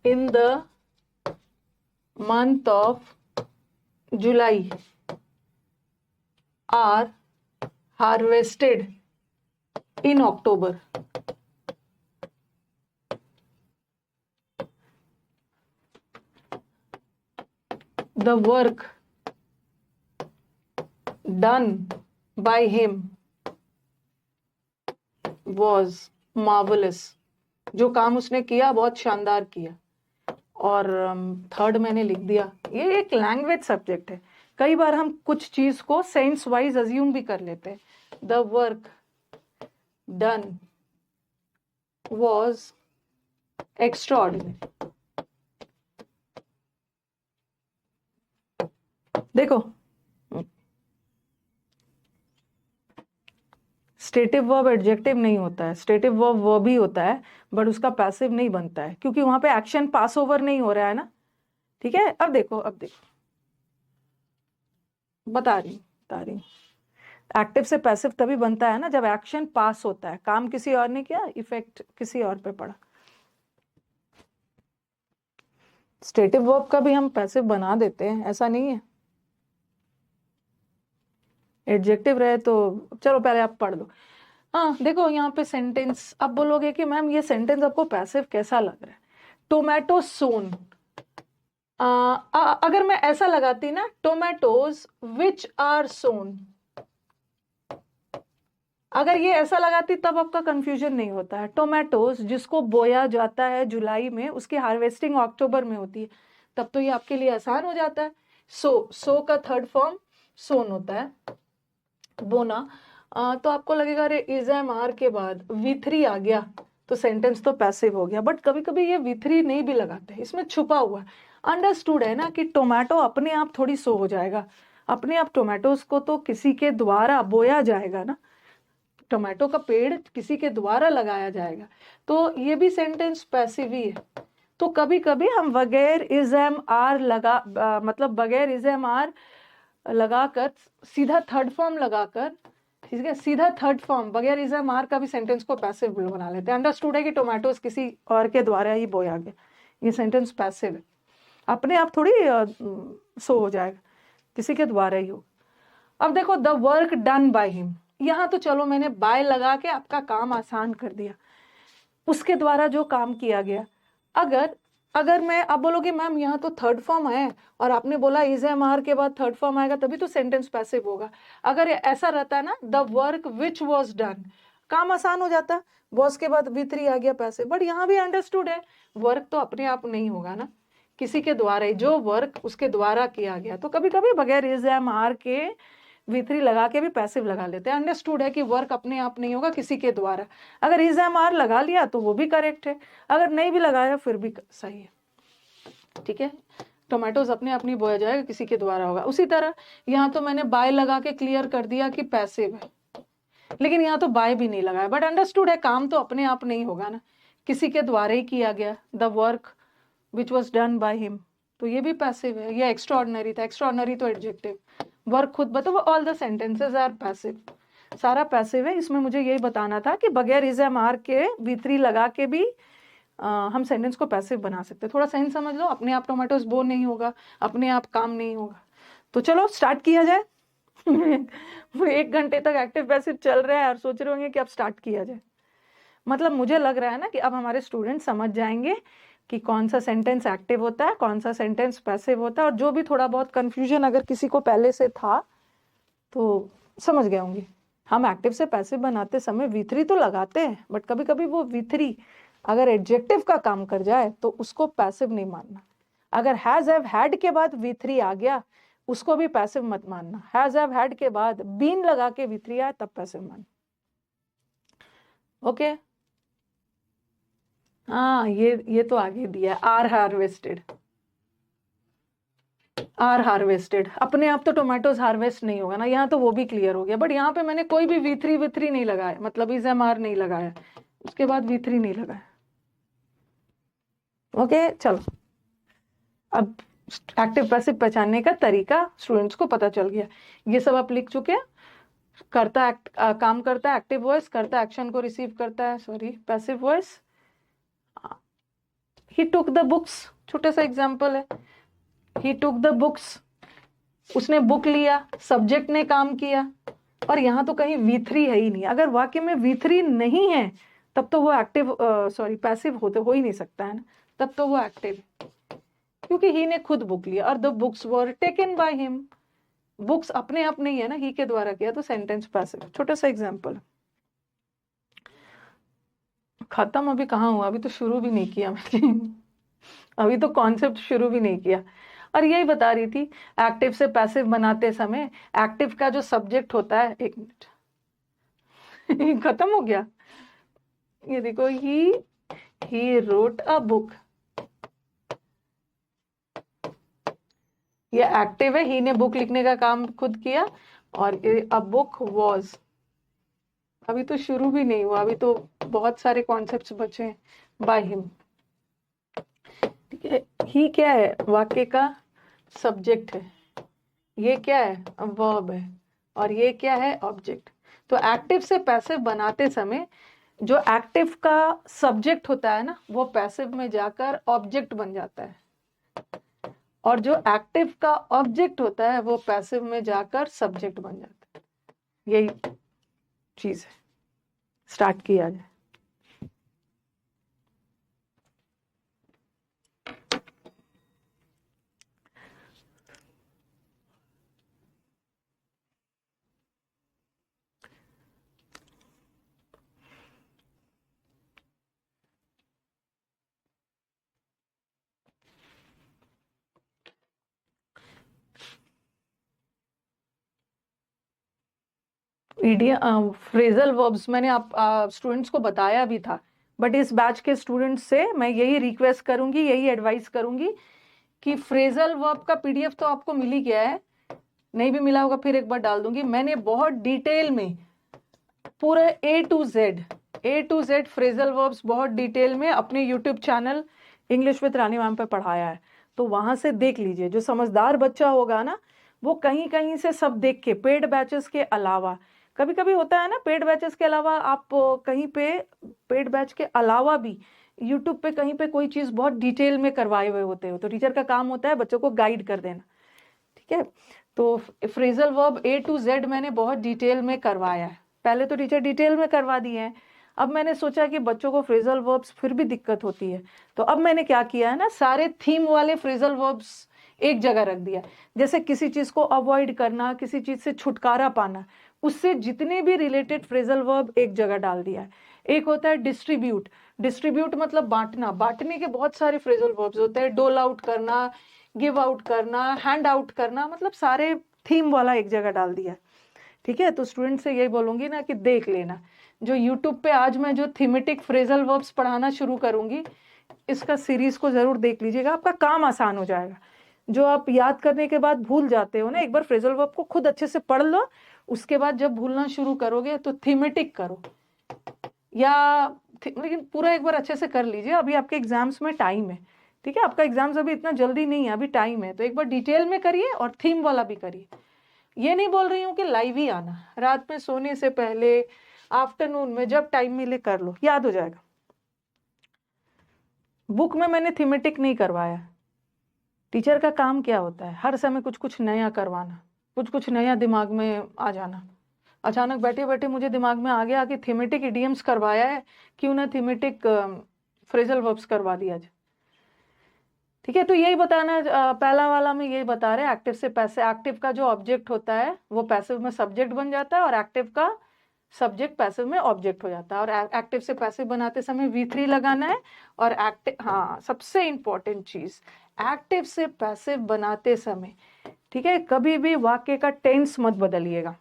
in the month of July are harvested in October. The work done by him was marvelous. जो काम उसने किया बहुत शानदार किया। और थर्ड मैंने लिख दिया, ये एक लैंग्वेज सब्जेक्ट है, कई बार हम कुछ चीज को सेंस वाइज अज्यूम भी कर लेते हैं। The work done was extraordinary. देखो स्टेटिव वर्ब एडजेक्टिव नहीं होता है, स्टेटिव वर्ब वर्ब ही होता है, बट उसका पैसिव नहीं बनता है क्योंकि वहां पे एक्शन पास ओवर नहीं हो रहा है ना। ठीक है, अब देखो बता रही हूँ, एक्टिव से पैसिव तभी बनता है ना जब एक्शन पास होता है, काम किसी और ने किया, इफेक्ट किसी और पे पड़ा। स्टेटिव वर्ब का भी हम पैसिव बना देते हैं, ऐसा नहीं है। एडजेक्टिव रहे तो चलो पहले आप पढ़ लो। हाँ देखो यहाँ पे सेंटेंस, आप बोलोगे कि मैम ये सेंटेंस आपको पैसिव कैसा लग रहा है। टोमेटो सोन, अगर मैं ऐसा लगाती ना, टोमेटोज विच आर सोन, अगर ये ऐसा लगाती तब आपका कंफ्यूजन नहीं होता है। टोमेटोज जिसको बोया जाता है जुलाई में, उसकी हार्वेस्टिंग अक्टूबर में होती है, तब तो ये आपके लिए आसान हो जाता है। सो का थर्ड फॉर्म सोन होता है, बोना। तो आपको लगेगा अरे इज एम आर के बाद V3 आ गया तो सेंटेंस तो पैसिव हो गया, बट कभी कभी ये V3 नहीं भी लगाते, इसमें छुपा हुआ है। अंडरस्टूड है ना कि टोमेटो अपने आप थोड़ी सो हो जाएगा, अपने आप टोमेटोज को तो किसी के द्वारा बोया जाएगा ना, टोमेटो का पेड़ किसी के द्वारा लगाया जाएगा, तो ये भी सेंटेंस पैसिव ही है। तो कभी कभी हम बगैर इज एम आर मतलब बगैर इज एम आर लगाकर सीधा थर्ड फॉर्म लगाकर, ठीक है, सीधा थर्ड फॉर्म बगैर इज एम आर का भी सेंटेंस को पैसिव बना लेते हैं। अंडरस्टूड है कि टोमेटोज किसी और के द्वारा ही बोया गया, ये सेंटेंस पैसिव है, अपने आप थोड़ी सो हो जाएगा, किसी के द्वारा ही हो। अब देखो the work done by him, यहाँ तो चलो मैंने बाय लगा के आपका काम आसान कर दिया, उसके द्वारा जो काम किया गया। अगर मैं अब बोलोगे मैम यहाँ तो थर्ड फॉर्म है और आपने बोला इज एम आर के बाद थर्ड फॉर्म आएगा तभी तो सेंटेंस पैसिव होगा। अगर ऐसा रहता है ना, the work which was done, काम आसान हो जाता, वॉज के बाद V3 आ गया पैसिव। बट यहाँ भी अंडरस्टूड है, वर्क तो अपने आप नहीं होगा ना, किसी के द्वारा ही, जो वर्क उसके द्वारा किया गया। तो कभी कभी बगैर इज एम आर के V3 लगा के भी पैसिव लगा लेते हैं। अंडरस्टूड है कि वर्क अपने आप नहीं होगा, किसी के द्वारा। अगर इज एम आर लगा लिया तो वो भी करेक्ट है, अगर नहीं भी लगाया फिर भी सही है। ठीक है, टोमेटोज अपने आप नहीं बोया जाएगा, किसी के द्वारा होगा। उसी तरह यहाँ तो मैंने बाय लगा के क्लियर कर दिया कि पैसिव है, लेकिन यहाँ तो बाय भी नहीं लगाया, बट अंडरस्टूड है काम तो अपने आप नहीं होगा ना, किसी के द्वारा ही किया गया। The work which was done by him, तो ये भी पैसिव है। ये एक्स्ट्राऑर्डिनरी था, एक्स्ट्राऑर्डिनरी तो एडजेक्टिव, वर्क खुद बताओ। All the sentences are passive, सारा पैसिव है। इसमें मुझे यही बताना था कि बगैर इज एम आर के V3 लगा के भी हम सेंटेंस को पैसिव बना सकते हैं। थोड़ा सेंस समझ लो, अपने आप टोमेटोज बो नहीं होगा, अपने आप काम नहीं होगा। तो चलो स्टार्ट किया जाए। वो 1 घंटे तक एक्टिव पैसिव चल रहा है और सोच रहे होंगे कि अब स्टार्ट किया जाए। मतलब मुझे लग रहा है ना कि अब हमारे स्टूडेंट समझ जाएंगे कि कौन सा सेंटेंस एक्टिव होता है, कौन सा सेंटेंस पैसिव होता है, और जो भी थोड़ा बहुत कंफ्यूजन अगर किसी को पहले से था तो समझ गए होंगे। हम एक्टिव से पैसिव बनाते समय V3 तो लगाते हैं, बट कभी कभी वो V3 अगर एडजेक्टिव का काम कर जाए तो उसको पैसिव नहीं मानना। अगर हैज हैव हैड के बाद V3 आ गया उसको भी पैसिव मत मानना। हैज हैव हैड के बाद बीन लगा के V3 आए तब पैसिव मानना। ओके हाँ, ये तो आगे दिया है, आर हार्वेस्टेड। आर हार्वेस्टेड अपने आप तो टोमेटोज हार्वेस्ट नहीं होगा ना, यहाँ तो वो भी क्लियर हो गया। बट यहाँ पे मैंने कोई भी V3 नहीं लगाया, मतलब इज एम आर नहीं लगाया, उसके बाद V3 नहीं लगाया। ओके चलो अब एक्टिव पैसिव पहचानने का तरीका स्टूडेंट्स को पता चल गया। ये सब आप लिख चुके हैं। करता काम करता है एक्टिव वॉइस, करता एक्शन को रिसीव करता है sorry passive voice. He took the books, छोटा सा एग्जांपल है, ही टुक द बुक्स, उसने बुक लिया, सब्जेक्ट ने काम किया। और यहाँ तो कहीं V3 है ही नहीं। अगर वाक्य में V3 नहीं है तब तो वो एक्टिव सॉरी पैसिव हो ही नहीं सकता है ना, तब तो वो एक्टिव है, क्योंकि ही ने खुद बुक लिया और the books were taken by him. Books अपने आप नहीं है ना, ही के द्वारा किया, तो सेंटेंस पैसिव। छोटा सा एग्जांपल। खत्म अभी कहाँ हुआ, अभी तो शुरू भी नहीं किया मैंने अभी तो कॉन्सेप्ट शुरू भी नहीं किया। और यही बता रही थी, एक्टिव से पैसिव बनाते समय एक्टिव का जो सब्जेक्ट होता है, एक मिनट खत्म हो गया। ये देखो, ही रोट अ बुक, ये एक्टिव है, ही ने बुक लिखने का काम खुद किया। और अ बुक वॉज, अभी तो शुरू भी नहीं हुआ, अभी तो बहुत सारे कॉन्सेप्ट्स बचे हैं। बाय हिम, ठीक है। ही क्या है, वाक्य का सब्जेक्ट है, ये क्या है, वर्ब है, और ये क्या है, ऑब्जेक्ट। तो एक्टिव से पैसिव बनाते समय जो एक्टिव का सब्जेक्ट होता है ना, वो पैसिव में जाकर ऑब्जेक्ट बन जाता है, और जो एक्टिव का ऑब्जेक्ट होता है वो पैसिव में जाकर सब्जेक्ट बन जाता है। यही चीज है। स्टार्ट किया जाए। फ्रेजल वर्ब्स मैंने आप स्टूडेंट्स को बताया भी था, बट इस बैच के स्टूडेंट्स से मैं यही रिक्वेस्ट करूंगी, यही एडवाइस करूंगी कि फ्रेजल वर्ब का पीडीएफ तो आपको मिल ही गया है, नहीं भी मिला होगा फिर एक बार डाल दूंगी। मैंने बहुत डिटेल में पूरे A to Z phrasal verbs बहुत डिटेल में अपने YouTube channel English with Rani ma'am पे पढ़ाया है, तो वहां से देख लीजिए। जो समझदार बच्चा होगा ना, वो कहीं कहीं से सब देख के, पेड बैचेस के अलावा, कभी कभी होता है ना पेड बैचेस के अलावा आप कहीं पे, पेड बैच के अलावा भी यूट्यूब पे कहीं पे कोई चीज बहुत डिटेल में करवाए हुए होते हो, तो टीचर का काम होता है बच्चों को गाइड कर देना, ठीक है। तो phrasal verb A to Z मैंने बहुत डिटेल में करवाया है। पहले तो टीचर डिटेल में करवा दिए हैं, अब मैंने सोचा कि बच्चों को फ्रेजल वर्ब्स फिर भी दिक्कत होती है, तो अब मैंने क्या किया है ना, सारे थीम वाले फ्रेजल वर्ब्स एक जगह रख दिया। जैसे किसी चीज को अवॉइड करना, किसी चीज से छुटकारा पाना, उससे जितने भी रिलेटेड फ्रेजल वर्ब एक जगह डाल दिया है। एक होता है डिस्ट्रीब्यूट, डिस्ट्रीब्यूट मतलब बांटना, बांटने के बहुत सारे फ्रेजल वर्ब्स होते हैं। डोल आउट करना, गिव आउट करना, हैंड आउट करना, मतलब सारे थीम वाला एक जगह डाल दिया, ठीक है। तो स्टूडेंट से यही बोलूंगी ना कि देख लेना, जो यूट्यूब पे आज मैं जो थीमेटिक फ्रेजल वर्ब्स पढ़ाना शुरू करूंगी, इसका सीरीज को जरूर देख लीजिएगा, आपका काम आसान हो जाएगा। जो आप याद करने के बाद भूल जाते हो ना, एक बार फ्रेजल वर्ब को खुद अच्छे से पढ़ लो, उसके बाद जब भूलना शुरू करोगे तो थीमेटिक करो, या लेकिन पूरा एक बार अच्छे से कर लीजिए। अभी आपके एग्जाम्स में टाइम है, ठीक है, आपका एग्जाम्स अभी इतना जल्दी नहीं है, अभी टाइम है, तो एक बार डिटेल में करिए और थीम वाला भी करिए। ये नहीं बोल रही हूँ कि लाइव ही आना, रात में सोने से पहले, आफ्टरनून में, जब टाइम मिले कर लो, याद हो जाएगा। बुक में मैंने थीमेटिक नहीं करवाया। टीचर का काम क्या होता है, हर समय कुछ कुछ नया करवाना, कुछ कुछ नया दिमाग में आ जाना। अचानक बैठे बैठे मुझे दिमाग में आ गया कि थीमेटिक इडियम्स करवाया है, क्यों ना थीमेटिक फ्रेजल वर्ब्स करवा दिया जाए, ठीक है। तो यही बताना, पहला वाला में यही बता रहे हैं, एक्टिव से पैसिव, एक्टिव का जो ऑब्जेक्ट होता है वो पैसिव में सब्जेक्ट बन जाता है, और एक्टिव का सब्जेक्ट पैसिव में ऑब्जेक्ट हो जाता है। और एक्टिव से पैसिव बनाते समय V3 लगाना है। और एक्टिव, हाँ, सबसे इंपॉर्टेंट चीज, एक्टिव से पैसिव बनाते समय, ठीक है, कभी भी वाक्य का टेंस मत बदलिएगा,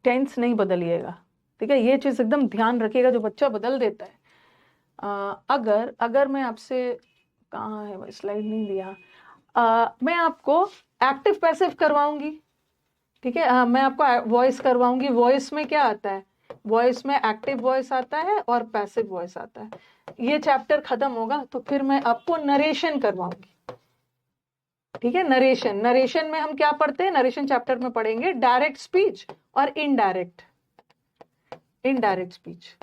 टेंस नहीं बदलिएगा, ठीक है। ये चीज एकदम ध्यान रखिएगा, जो बच्चा बदल देता है। अगर मैं आपसे, कहाँ है, स्लाइड नहीं दिया, मैं आपको एक्टिव पैसिव करवाऊंगी, ठीक है। मैं आपको वॉइस करवाऊंगी। वॉइस में क्या आता है, वॉइस में एक्टिव वॉइस आता है और पैसिव वॉइस आता है। ये चैप्टर खत्म होगा तो फिर मैं आपको नरेशन करवाऊंगी, ठीक है। नरेशन, नरेशन में हम क्या पढ़ते हैं, नरेशन चैप्टर में पढ़ेंगे डायरेक्ट स्पीच और इनडायरेक्ट स्पीच।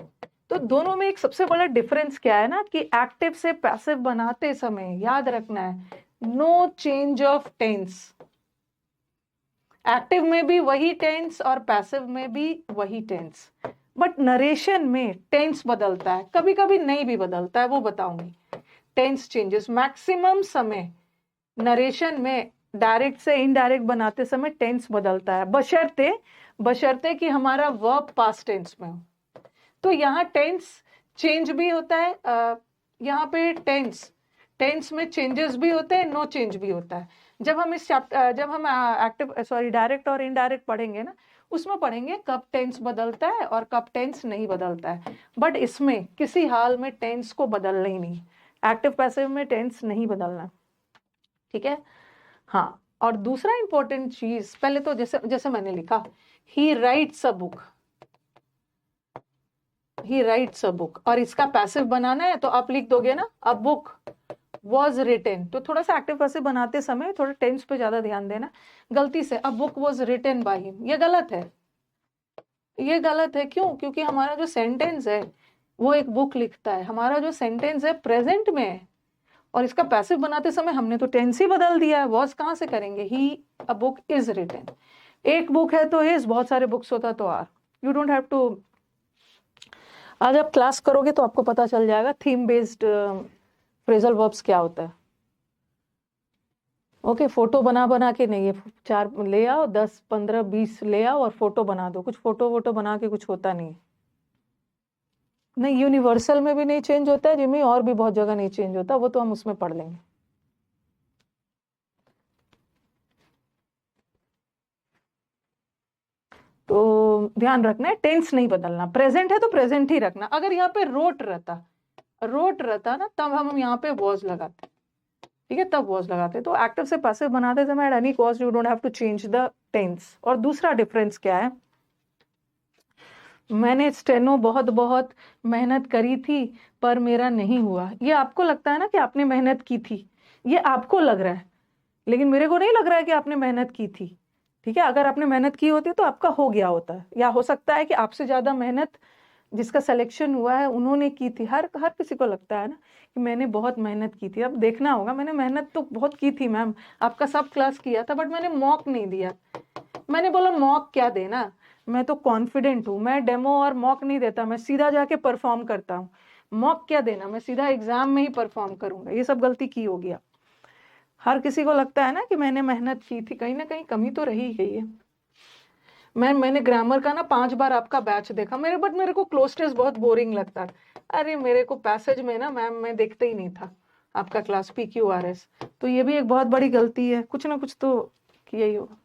तो दोनों में एक सबसे बड़ा डिफरेंस क्या है ना कि एक्टिव से पैसिव बनाते समय याद रखना है no change of tense. Active में भी वही टेंस और पैसिव में भी वही टेंस, बट नरेशन में टेंस बदलता है, कभी कभी नहीं भी बदलता है, वो बताऊंगी। टेंस चेंजेस मैक्सिमम समय नरेशन में डायरेक्ट से इनडायरेक्ट बनाते समय टेंस बदलता है, बशर्ते कि हमारा वर्ब पास्ट टेंस में हो। तो यहाँ टेंस चेंज भी होता है, यहाँ पे टेंस में चेंजेस भी होते हैं, नो चेंज भी होता है। जब हम डायरेक्ट और इनडायरेक्ट पढ़ेंगे ना, उसमें पढ़ेंगे कब टेंस बदलता है और कब टेंस नहीं बदलता है, बट इसमें किसी हाल में टेंस को बदलना ही नहीं, एक्टिव पैसिव में टेंस नहीं बदलना, ठीक है। हाँ, और दूसरा इंपॉर्टेंट चीज, पहले तो जैसे मैंने लिखा ही rights a book, he rights a book, और इसका पैसिव बनाना है तो आप लिख दोगे ना अ बुक वॉज रिटेन। तो थोड़ा सा एक्टिव पैसिव बनाते समय थोड़ा टेंस पे ज्यादा ध्यान देना। गलती से a book was written by him, ये गलत है, ये गलत है। क्यों? क्योंकि हमारा जो सेंटेंस है वो एक बुक लिखता है, हमारा जो सेंटेंस है प्रेजेंट में है, और इसका पैसिव बनाते समय हमने तो टेंस ही बदल दिया है। वॉज कहाँ से करेंगे, he a book is written. एक बुक है तो इज, बहुत सारे बुक्स होता तो are. You don't have to, आज आप क्लास करोगे तो आपको पता चल जाएगा थीम बेस्ड फ्रेजल वर्ब्स क्या होता है। ओके, फोटो बना के नहीं, है 4 ले आओ, 10 15 20 ले आओ और फोटो बना दो, कुछ फोटो बना के कुछ होता नहीं। नहीं, यूनिवर्सल में भी नहीं चेंज होता है जिम्मी, और भी बहुत जगह नहीं चेंज होता, वो तो हम उसमें पढ़ लेंगे। तो ध्यान रखना है टेंस नहीं बदलना, प्रेजेंट है तो प्रेजेंट ही रखना। अगर यहाँ पे रोट रहता ना, तब हम यहाँ पे वॉज लगाते, ठीक है, तब वॉज लगाते। तो एक्टिव से पैसिव बनाते समय at any cost you don't have to change the tense. और दूसरा डिफरेंस क्या है, मैंने स्टेनो बहुत मेहनत करी थी पर मेरा नहीं हुआ। ये आपको लगता है ना कि आपने मेहनत की थी, ये आपको लग रहा है, लेकिन मेरे को नहीं लग रहा है कि आपने मेहनत की थी, ठीक है। अगर आपने मेहनत की होती तो आपका हो गया होता है, या हो सकता है कि आपसे ज्यादा मेहनत जिसका सिलेक्शन हुआ है उन्होंने की थी। हर किसी को लगता है ना कि मैंने बहुत मेहनत की थी। अब देखना होगा, मैंने मेहनत तो बहुत की थी मैम, आपका सब क्लास किया था, बट मैंने मॉक नहीं दिया। मैंने बोला मॉक क्या देना, मैं तो कॉन्फिडेंट हूँ, मैं डेमो और मॉक नहीं देता, मैं सीधा जाके परफॉर्म करता हूँ। मॉक क्या देना, मैं सीधा एग्जाम में ही परफॉर्म करूंगा। ये सब गलती की होगी आप। हर किसी को लगता है ना कि मैंने मेहनत की थी, कहीं ना कहीं कमी तो रही गई है। मैंने ग्रामर का ना 5 बार आपका बैच देखा, मेरे को क्लोज टेस्ट बहुत बोरिंग लगता था। अरे मेरे को पैसेज में ना मैम मैं देखते ही नहीं था आपका क्लास PQRS। तो ये भी एक बहुत बड़ी गलती है, कुछ ना कुछ तो किया ही होगा।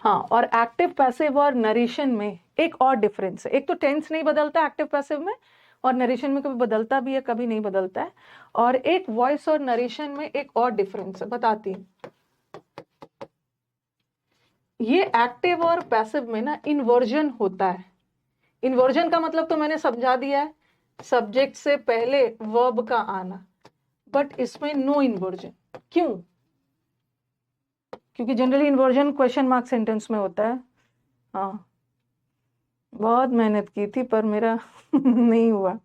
हाँ, और एक्टिव पैसिव और नरेशन में एक और डिफरेंस है। एक तो टेंस नहीं बदलता एक्टिव पैसिव में, और नरेशन में कभी बदलता भी है कभी नहीं बदलता है। और एक वॉइस और नरेशन में एक और डिफरेंस है, बताती हूँ। ये एक्टिव और पैसिव में ना इन्वर्जन होता है। इन्वर्जन का मतलब तो मैंने समझा दिया है, सब्जेक्ट से पहले वर्ब का आना, बट इसमें नो इन्वर्जन। क्यों? क्योंकि generally inversion question mark sentence में होता है। हाँ, बहुत मेहनत की थी पर मेरा नहीं हुआ।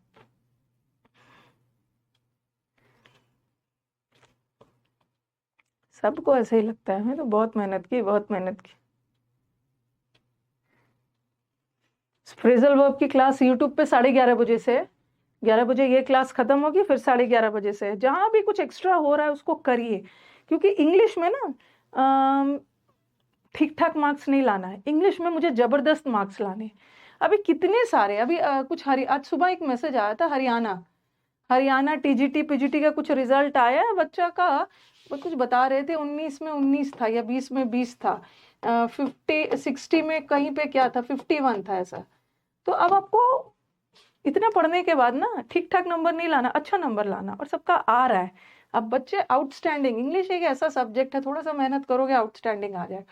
सबको ऐसे ही लगता है, मैं तो बहुत मेहनत की। फ्रेजल वर्ब की क्लास यूट्यूब पे 11:30 बजे से 11 बजे ये क्लास खत्म होगी, फिर 11:30 बजे से जहां भी कुछ एक्स्ट्रा हो रहा है उसको करिए। क्योंकि इंग्लिश में ना ठीक ठाक मार्क्स नहीं लाना है, इंग्लिश में मुझे जबरदस्त मार्क्स लाने हैं। अभी कितने सारे, अभी कुछ आज सुबह एक मैसेज आया था, हरियाणा TGT PGT का कुछ रिजल्ट आया है बच्चा का, वो कुछ बता रहे थे 19 में 19 था या 20 में 20 था, 60 में कहीं पे क्या था, 51 था ऐसा। तो अब आपको इतना पढ़ने के बाद ना ठीक ठाक नंबर नहीं लाना, अच्छा नंबर लाना, और सबका आ रहा है। अब बच्चे आउटस्टैंडिंग, इंग्लिश एक ऐसा सब्जेक्ट है, थोड़ा सा मेहनत करोगे आउटस्टैंडिंग आ जाए।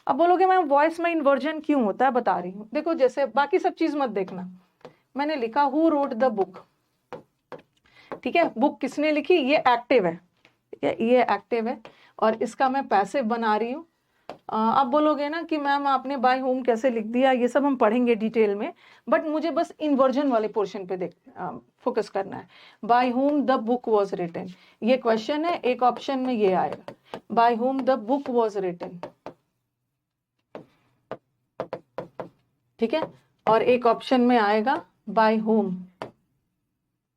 अब बोलोगे मैम वॉइस में इन्वर्जन क्यों होता है, बता रही हूँ। देखो, जैसे बाकी सब चीज मत देखना, मैंने लिखा हु रोट द बुक, ठीक है, बुक किसने लिखी, ये एक्टिव है, ठीक है, ये एक्टिव है और इसका मैं पैसिव बना रही हूँ। आप बोलोगे ना कि मैम आपने बाय होम कैसे लिख दिया, ये सब हम पढ़ेंगे डिटेल में, बट मुझे बस इन्वर्जन वाले पोर्शन पे फोकस करना है। By whom the book was written, ये क्वेश्चन है, एक ऑप्शन में ये आएगा by whom the book was written, ठीक है, और एक ऑप्शन में आएगा बाय होम,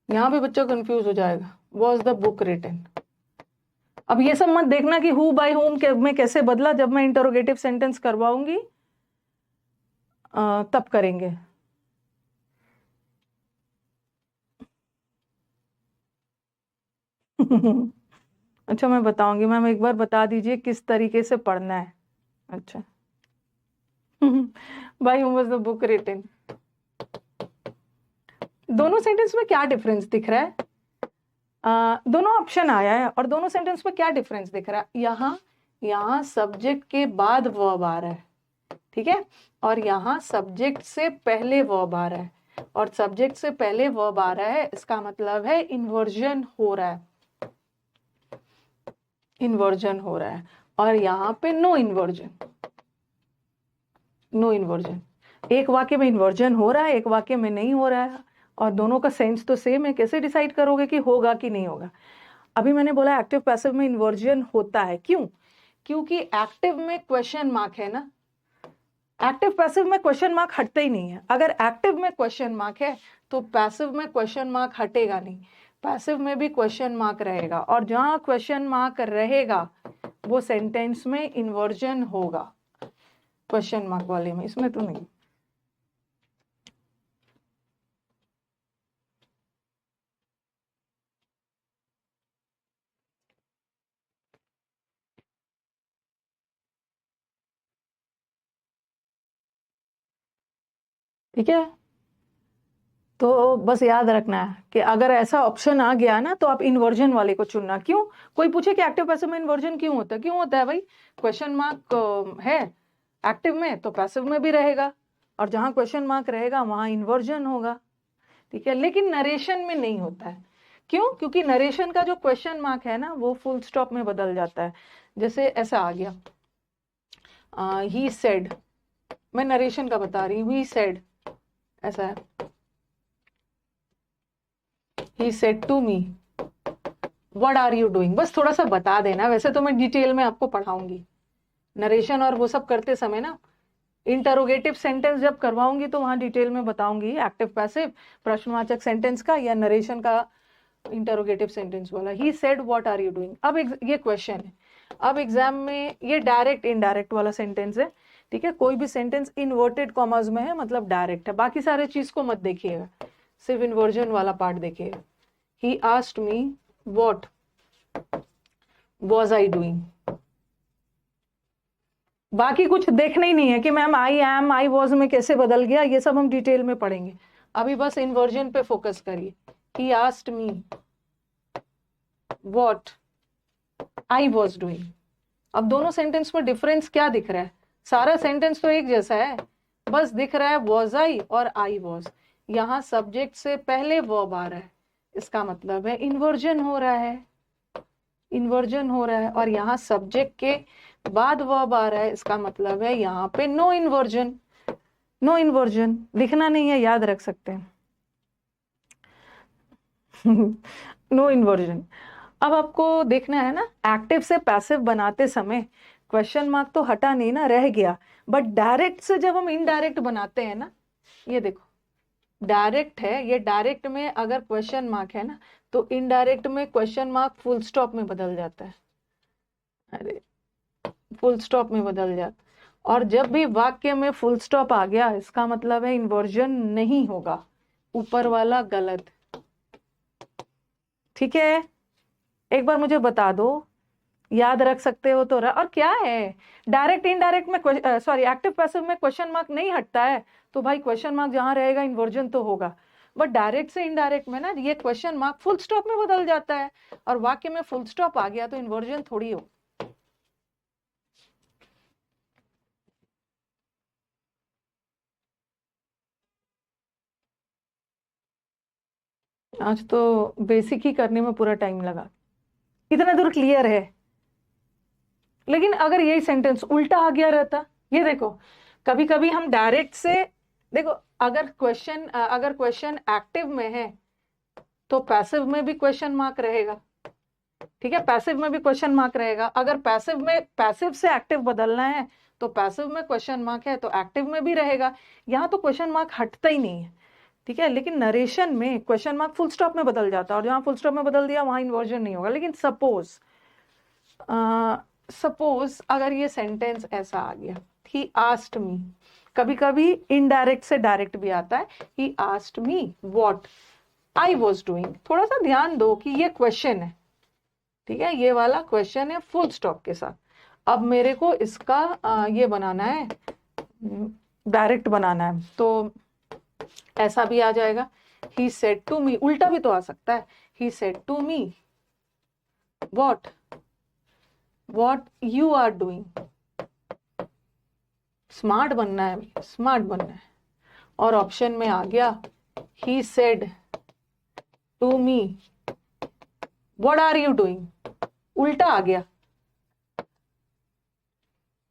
यहां पे बच्चा कंफ्यूज हो जाएगा, वॉज द बुक रिटन। अब ये सब मत देखना कि हु बाय होम में कैसे बदला, जब मैं इंटरोगेटिव सेंटेंस करवाऊंगी तब करेंगे। अच्छा मैं बताऊंगी मैम, एक बार बता दीजिए किस तरीके से पढ़ना है। अच्छा by whom was the book written, दोनों सेंटेंस में क्या डिफरेंस दिख रहा है? दोनों ऑप्शन आया है और दोनों सेंटेंस में क्या डिफरेंस दिख रहा है? यहाँ सब्जेक्ट के बाद वर्ब आ रहा है, ठीक है, और यहाँ सब्जेक्ट से पहले वर्ब आ रहा है, और सब्जेक्ट से पहले वर्ब आ रहा है, इसका मतलब है इन्वर्जन हो रहा है, इन्वर्जन हो रहा है। और यहाँ पे नो इन्वर्जन, नो इन्वर्जन, एक वाक्य में इन्वर्जन हो रहा है, एक वाक्य में नहीं हो रहा है, और दोनों का सेंस तो सेम है, कैसे डिसाइड करोगे कि होगा कि नहीं होगा? अभी मैंने बोला एक्टिव पैसिव में इन्वर्जन होता है, क्यों? क्योंकि एक्टिव में क्वेश्चन मार्क है ना, एक्टिव पैसिव में क्वेश्चन मार्क हटते ही नहीं है। अगर एक्टिव में क्वेश्चन मार्क है तो पैसिव में क्वेश्चन मार्क हटेगा नहीं, पैसिव में भी क्वेश्चन मार्क रहेगा, और जहां क्वेश्चन मार्क रहेगा वो सेंटेंस में इन्वर्जन होगा, क्वेश्चन मार्क वाले में, इसमें तो नहीं। ठीक है, तो बस याद रखना है कि अगर ऐसा ऑप्शन आ गया ना तो आप इन्वर्जन वाले को चुनना। क्यों? कोई पूछे कि एक्टिव पैसिव में इन्वर्जन क्यों होता है? क्यों होता है भाई? क्वेश्चन मार्क है एक्टिव में तो पैसिव में भी रहेगा, और जहां क्वेश्चन मार्क रहेगा वहां इन्वर्जन होगा, ठीक है, लेकिन नरेशन में नहीं होता है। क्यों? क्योंकि नरेशन का जो क्वेश्चन मार्क है ना वो फुल स्टॉप में बदल जाता है। जैसे ऐसा आ गया, ही सेड, मैं नरेशन का बता रही हूँ, ही सेड, ऐसा है, he said to me what are you doing, बस थोड़ा सा बता देना, वैसे तो मैं डिटेल में आपको पढ़ाऊंगी नरेशन और वो सब करते समय ना, इंटरोगेटिव सेंटेंस जब करवाऊंगी तो वहां डिटेल में बताऊंगी एक्टिव पैसिव प्रश्नवाचक सेंटेंस का या नरेशन का इंटरोगेटिव सेंटेंस वाला। He said what are you doing, अब ये क्वेश्चन है, अब एग्जाम में ये डायरेक्ट इनडायरेक्ट वाला सेंटेंस है, ठीक है, कोई भी सेंटेंस इनवर्टेड कॉमर्स में है मतलब डायरेक्ट है, बाकी सारे चीज को मत देखिएगा, सिर्फ इन्वर्जन वाला पार्ट देखिएगा। He asked me what was I doing, बाकी कुछ देखना ही नहीं है कि ma'am I am I was में कैसे बदल गया, ये सब हम डिटेल में पढ़ेंगे, अभी बस इन्वर्जन पे फोकस करिए। He asked me what I was doing, अब दोनों सेंटेंस में डिफरेंस क्या दिख रहा है? सारा सेंटेंस तो एक जैसा है, बस दिख रहा है was I और I was, यहाँ सब्जेक्ट से पहले वर्ब आ रहा है, इसका मतलब है इन्वर्जन हो रहा है, इन्वर्जन हो रहा है, और यहाँ सब्जेक्ट के बाद वर्ब आ रहा है, इसका मतलब है यहाँ पे नो इन्वर्जन, नो इन्वर्जन लिखना नहीं है, याद रख सकते हैं नो इन्वर्जन। अब आपको देखना है ना, एक्टिव से पैसिव बनाते समय क्वेश्चन मार्क तो हटा नहीं ना, रह गया, बट डायरेक्ट से जब हम इनडायरेक्ट बनाते हैं ना, ये देखो डायरेक्ट है, ये डायरेक्ट में अगर क्वेश्चन मार्क है ना तो इनडायरेक्ट में क्वेश्चन मार्क फुल स्टॉप में बदल जाता है, अरे फुल स्टॉप में बदल जाता, और जब भी वाक्य में फुल स्टॉप आ गया इसका मतलब है इन्वर्जन नहीं होगा, ऊपर वाला गलत, ठीक है, एक बार मुझे बता दो, याद रख सकते हो तो और क्या है, डायरेक्ट इनडायरेक्ट में सॉरी एक्टिव पैसिव में क्वेश्चन मार्क नहीं हटता है, तो भाई क्वेश्चन मार्क जहां रहेगा इन्वर्जन तो होगा, बट डायरेक्ट से इनडायरेक्ट में ना ये क्वेश्चन मार्क फुल स्टॉप में बदल जाता है, और वाक्य में फुल स्टॉप आ गया तो इन्वर्जन थोड़ी हो। आज तो बेसिक ही करने में पूरा टाइम लगा। इतना दूर क्लियर है। लेकिन अगर यही सेंटेंस उल्टा आ गया रहता, ये देखो, कभी कभी हम डायरेक्ट से, देखो अगर क्वेश्चन एक्टिव में है तो पैसिव में भी क्वेश्चन मार्क रहेगा, ठीक है, पैसिव में भी क्वेश्चन मार्क रहेगा। अगर पैसिव से एक्टिव बदलना है तो पैसिव में क्वेश्चन मार्क है तो एक्टिव में भी रहेगा। यहाँ तो क्वेश्चन मार्क हटता ही नहीं है, ठीक है। लेकिन नरेशन में क्वेश्चन मार्क फुल स्टॉप में बदल जाता है, और जहां फुल स्टॉप में बदल दिया वहां इन्वर्जन नहीं होगा। लेकिन सपोज अगर ये सेंटेंस ऐसा आ गया, ही आस्क्ड मी, कभी कभी इनडायरेक्ट से डायरेक्ट भी आता है, he asked me what I was doing. थोड़ा सा ध्यान दो कि ये क्वेश्चन है, ठीक है, ये वाला क्वेश्चन है फुल स्टॉप के साथ। अब मेरे को इसका ये बनाना है, डायरेक्ट बनाना है, तो ऐसा भी आ जाएगा, he said to me, उल्टा भी तो आ सकता है, he said to me what you are doing। Smart बनना है, स्मार्ट बनना है। और ऑप्शन में आ गया, he said to me what are you doing, उल्टा आ गया।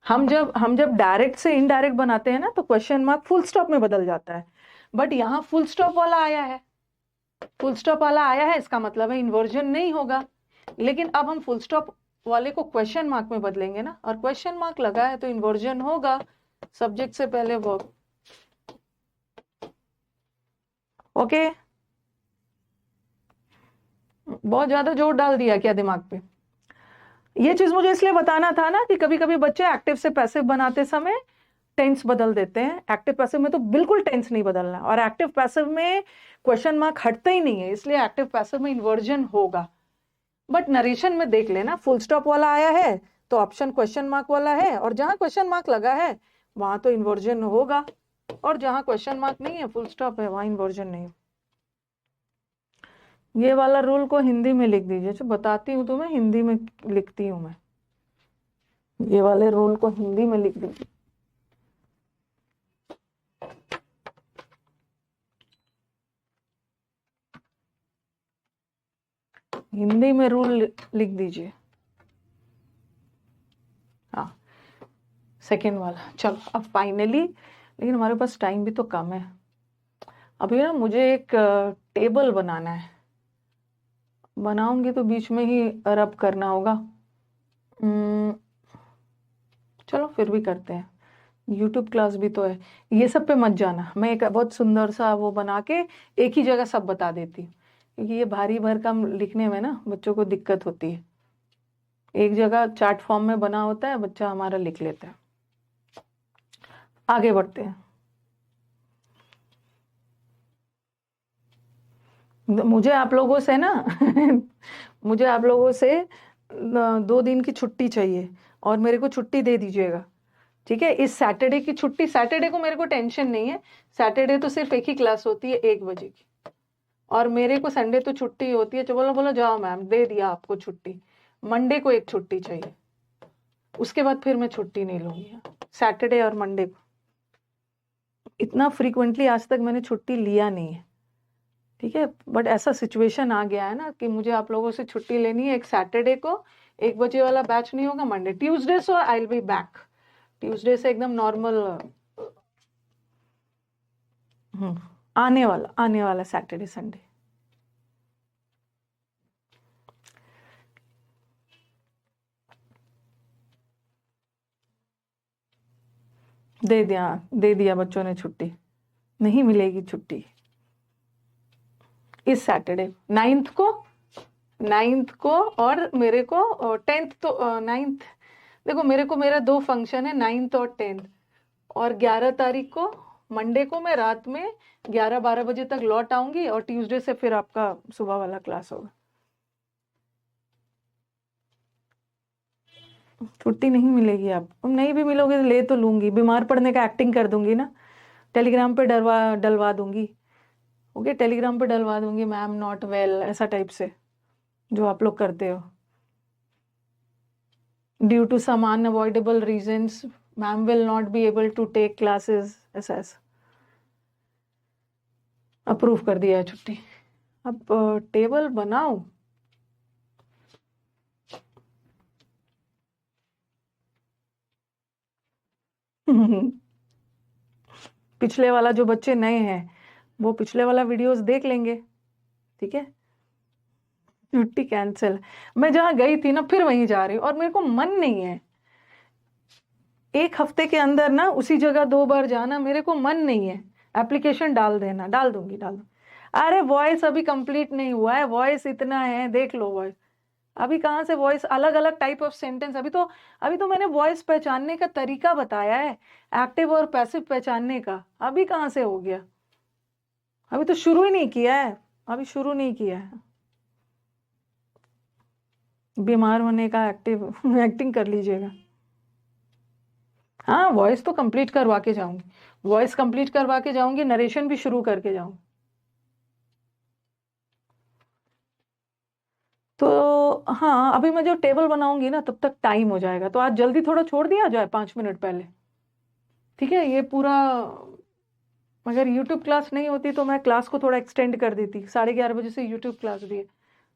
हम जब डायरेक्ट से इनडायरेक्ट बनाते हैं ना तो क्वेश्चन मार्क फुल स्टॉप में बदल जाता है, बट यहाँ फुल स्टॉप वाला आया है, फुल स्टॉप वाला आया है, इसका मतलब है इन्वर्जन नहीं होगा। लेकिन अब हम फुल स्टॉप वाले को क्वेश्चन मार्क में बदलेंगे ना, और क्वेश्चन मार्क लगा है तो इन्वर्जन होगा, सब्जेक्ट से पहले वर्ब। ओके, बहुत ज्यादा जोर डाल दिया क्या दिमाग पे? ये चीज मुझे इसलिए बताना था ना कि कभी कभी बच्चे एक्टिव से पैसिव बनाते समय टेंस बदल देते हैं। एक्टिव पैसिव में तो बिल्कुल टेंस नहीं बदलना, और एक्टिव पैसिव में क्वेश्चन मार्क हटता ही नहीं है, इसलिए एक्टिव पैसिव में इन्वर्जन होगा। बट नरेशन में देख लेना, फुल स्टॉप वाला आया है तो ऑप्शन क्वेश्चन मार्क वाला है, और जहां क्वेश्चन मार्क लगा है वहां तो इन्वर्जन होगा, और जहां क्वेश्चन मार्क नहीं है, फुल स्टॉप है, वहां इन्वर्जन नहीं। ये वाला रूल को हिंदी में लिख दीजिए, जो बताती हूँ तुम्हें, हिंदी में लिखती हूँ मैं, ये वाले रूल को हिंदी में लिख दीजिए। हिंदी में रूल लिख दीजिए, हाँ, सेकेंड वाला। चलो अब फाइनली, लेकिन हमारे पास टाइम भी तो कम है अभी ना, मुझे एक टेबल बनाना है, बनाऊंगी तो बीच में ही रब करना होगा। चलो फिर भी करते हैं, यूट्यूब क्लास भी तो है। ये सब पे मत जाना, मैं एक बहुत सुंदर सा वो बना के एक ही जगह सब बता देती हूँ, क्योंकि ये भारी भरकम लिखने में ना बच्चों को दिक्कत होती है। एक जगह चार्ट फॉर्म में बना होता है, बच्चा हमारा लिख लेता है। आगे बढ़ते हैं। मुझे आप लोगों से ना मुझे आप लोगों से 2 दिन की छुट्टी चाहिए, और मेरे को छुट्टी दे दीजिएगा, ठीक है। इस सैटरडे की छुट्टी, सैटरडे को मेरे को टेंशन नहीं है, सैटरडे तो सिर्फ एक ही क्लास होती है 1 बजे की, और मेरे को संडे तो छुट्टी होती है। चलो बोलो बोलो, जाओ मैम, दे दिया आपको छुट्टी। मंडे को एक छुट्टी चाहिए, उसके बाद फिर मैं छुट्टी नहीं लूंगी, सैटरडे और मंडे को। इतना फ्रीक्वेंटली आज तक मैंने छुट्टी लिया नहीं है, ठीक है, बट ऐसा सिचुएशन आ गया है ना कि मुझे आप लोगों से छुट्टी लेनी है। एक सैटरडे को 1 बजे वाला बैच नहीं होगा, Monday, Tuesday so I will be back, Tuesday से एकदम नॉर्मल आने वाला सैटरडे संडे। दे दिया बच्चों ने छुट्टी, नहीं मिलेगी छुट्टी इस सैटरडे 9th को और मेरे को 10th तो 9th, देखो मेरे को मेरा 2 फंक्शन है, 9th और 10th, और 11 तारीख को मंडे को मैं रात में 11-12 बजे तक लौट आऊंगी, और ट्यूसडे से फिर आपका सुबह वाला क्लास होगा। छुट्टी नहीं मिलेगी, आप नहीं भी मिलोगे तो ले तो लूंगी, बीमार पड़ने का एक्टिंग कर दूंगी ना, टेलीग्राम पे डलवा दूंगी, ओके, टेलीग्राम पे डलवा दूंगी, मैम नॉट वेल, ऐसा टाइप से जो आप लोग करते हो। Due to some unavoidable reasons ma'am will not be able to take classes, ऐसा अप्रूव कर दिया है छुट्टी। अब टेबल बनाओ, पिछले वाला, जो बच्चे नए हैं वो पिछले वाला वीडियोस देख लेंगे, ठीक है। छुट्टी कैंसिल, मैं जहाँ गई थी ना फिर वहीं जा रही हूँ, और मेरे को मन नहीं है एक हफ्ते के अंदर ना उसी जगह 2 बार जाना, मेरे को मन नहीं है। एप्लीकेशन डाल देना, डाल दूंगी। अरे वॉइस अभी कंप्लीट नहीं हुआ है, वॉइस इतना है, देख लो वॉइस। अभी कहाँ से वॉइस, अलग अलग टाइप ऑफ सेंटेंस, अभी तो मैंने वॉइस पहचानने का तरीका बताया है, एक्टिव और पैसिव पहचानने का। अभी कहाँ से हो गया, अभी तो शुरू ही नहीं किया है, अभी शुरू नहीं किया है। बीमार होने का एक्टिव एक्टिंग कर लीजिएगा। हाँ, वॉइस तो कंप्लीट करवा के जाऊंगी, वॉइस कंप्लीट करवा के जाऊंगी, नरेशन भी शुरू करके जाऊंगी। तो हाँ, अभी मैं जो टेबल बनाऊंगी ना तब तक टाइम हो जाएगा, तो आज जल्दी थोड़ा छोड़ दिया जाए 5 मिनट पहले, ठीक है। ये पूरा, अगर यूट्यूब क्लास नहीं होती तो मैं क्लास को थोड़ा एक्सटेंड कर देती, 11:30 बजे से यूट्यूब क्लास भी है,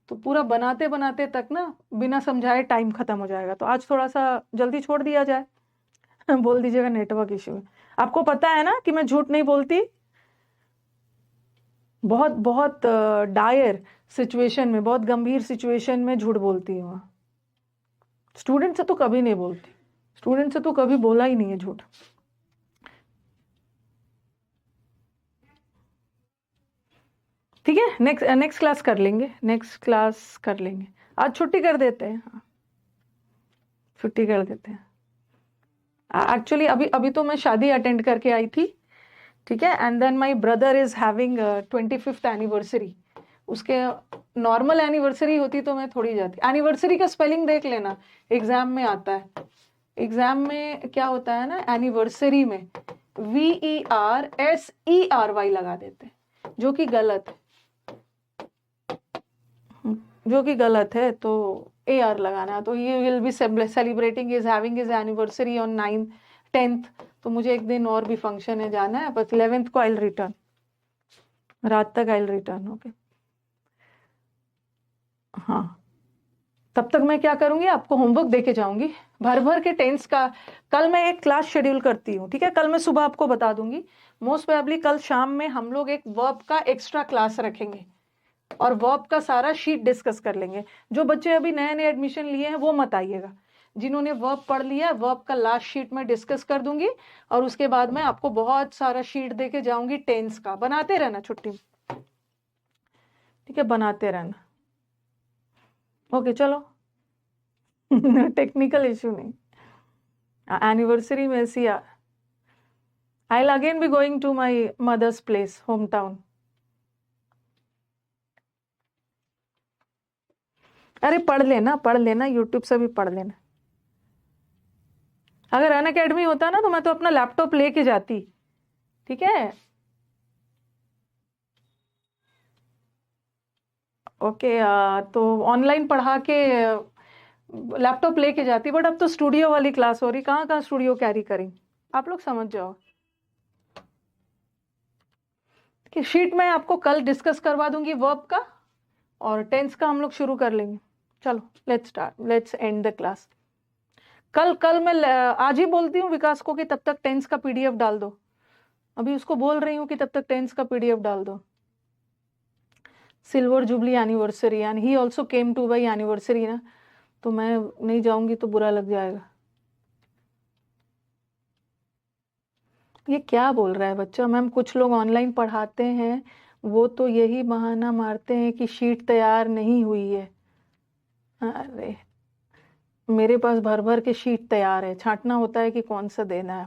तो पूरा बनाते बनाते तक ना बिना समझाए टाइम खत्म हो जाएगा। तो आज थोड़ा सा जल्दी छोड़ दिया जाए। बोल दीजिएगा नेटवर्क इश्यू है। आपको पता है ना कि मैं झूठ नहीं बोलती, बहुत बहुत डायर सिचुएशन में, बहुत गंभीर सिचुएशन में झूठ बोलती हूँ। स्टूडेंट से तो कभी नहीं बोलती, स्टूडेंट से तो कभी बोला ही नहीं है झूठ। ठीक है, नेक्स्ट क्लास कर लेंगे, नेक्स्ट क्लास कर लेंगे। आज छुट्टी कर देते हैं, हाँ छुट्टी कर देते हैं। एक्चुअली अभी अभी तो मैं शादी अटेंड करके आई थी, ठीक है। And then my brother is having 25th anniversary. उसके नॉर्मल एनिवर्सरी होती तो मैं थोड़ी जाती। एनिवर्सरी का स्पेलिंग देख लेना, एग्जाम में आता है। एग्जाम में क्या होता है ना, एनिवर्सरी में VERSERY लगा देते हैं, जो कि गलत है, जो कि गलत है। तो AR लगाना है। तो ये will be celebrating is having is anniversary on 9th 10th। तो मुझे एक दिन और भी फंक्शन है, जाना है, बस 11th को आई रिटर्न, रात तक आई रिटर्न। ओके, हाँ, तब तक मैं क्या करूंगी, आपको होमवर्क देके जाऊंगी भर भर के टेंस का। कल मैं एक क्लास शेड्यूल करती हूँ, ठीक है। कल मैं सुबह आपको बता दूंगी, मोस्ट प्रोबेबली कल शाम में हम लोग एक वर्ब का एक्स्ट्रा क्लास रखेंगे और वर्ब का सारा शीट डिस्कस कर लेंगे। जो बच्चे अभी नए नए एडमिशन लिए हैं वो मत आइएगा, जिन्होंने वर्ब पढ़ लिया है वर्ब का लास्ट शीट में डिस्कस कर दूंगी, और उसके बाद मैं आपको बहुत सारा शीट देके जाऊंगी टेंस का। बनाते रहना छुट्टी में, ठीक है, बनाते रहना। ओके चलो। टेक्निकल इशू नहीं, एनिवर्सरी में ऐसी I will again be going to my mother's place, home town. अरे पढ़ लेना यूट्यूब से भी पढ़ लेना। अगर अनअकैडमी होता ना तो मैं तो अपना लैपटॉप लेके जाती, ठीक है। ओके, तो ऑनलाइन पढ़ा के लैपटॉप लेके जाती, बट अब तो स्टूडियो वाली क्लास हो रही, कहाँ कहाँ स्टूडियो कैरी करें, आप लोग समझ जाओ। कि शीट में आपको कल डिस्कस करवा दूंगी वर्ब का, और टेंस का हम लोग शुरू कर लेंगे। चलो let's start, let's end the class. कल कल मैं आज ही बोलती हूँ विकास को कि तब तक टेंस का PDF डाल दो। अभी उसको बोल रही हूँ कि तब तक टेंस का PDF डाल दो। Silver jubilee anniversary, and he also came two by anniversary ना, तो मैं नहीं जाऊंगी तो बुरा लग जाएगा। ये क्या बोल रहा है बच्चा, मैम कुछ लोग ऑनलाइन पढ़ाते हैं, वो तो यही बहाना मारते हैं कि शीट तैयार नहीं हुई है। अरे मेरे पास भर भर के शीट तैयार है, छांटना होता है कि कौन सा देना है।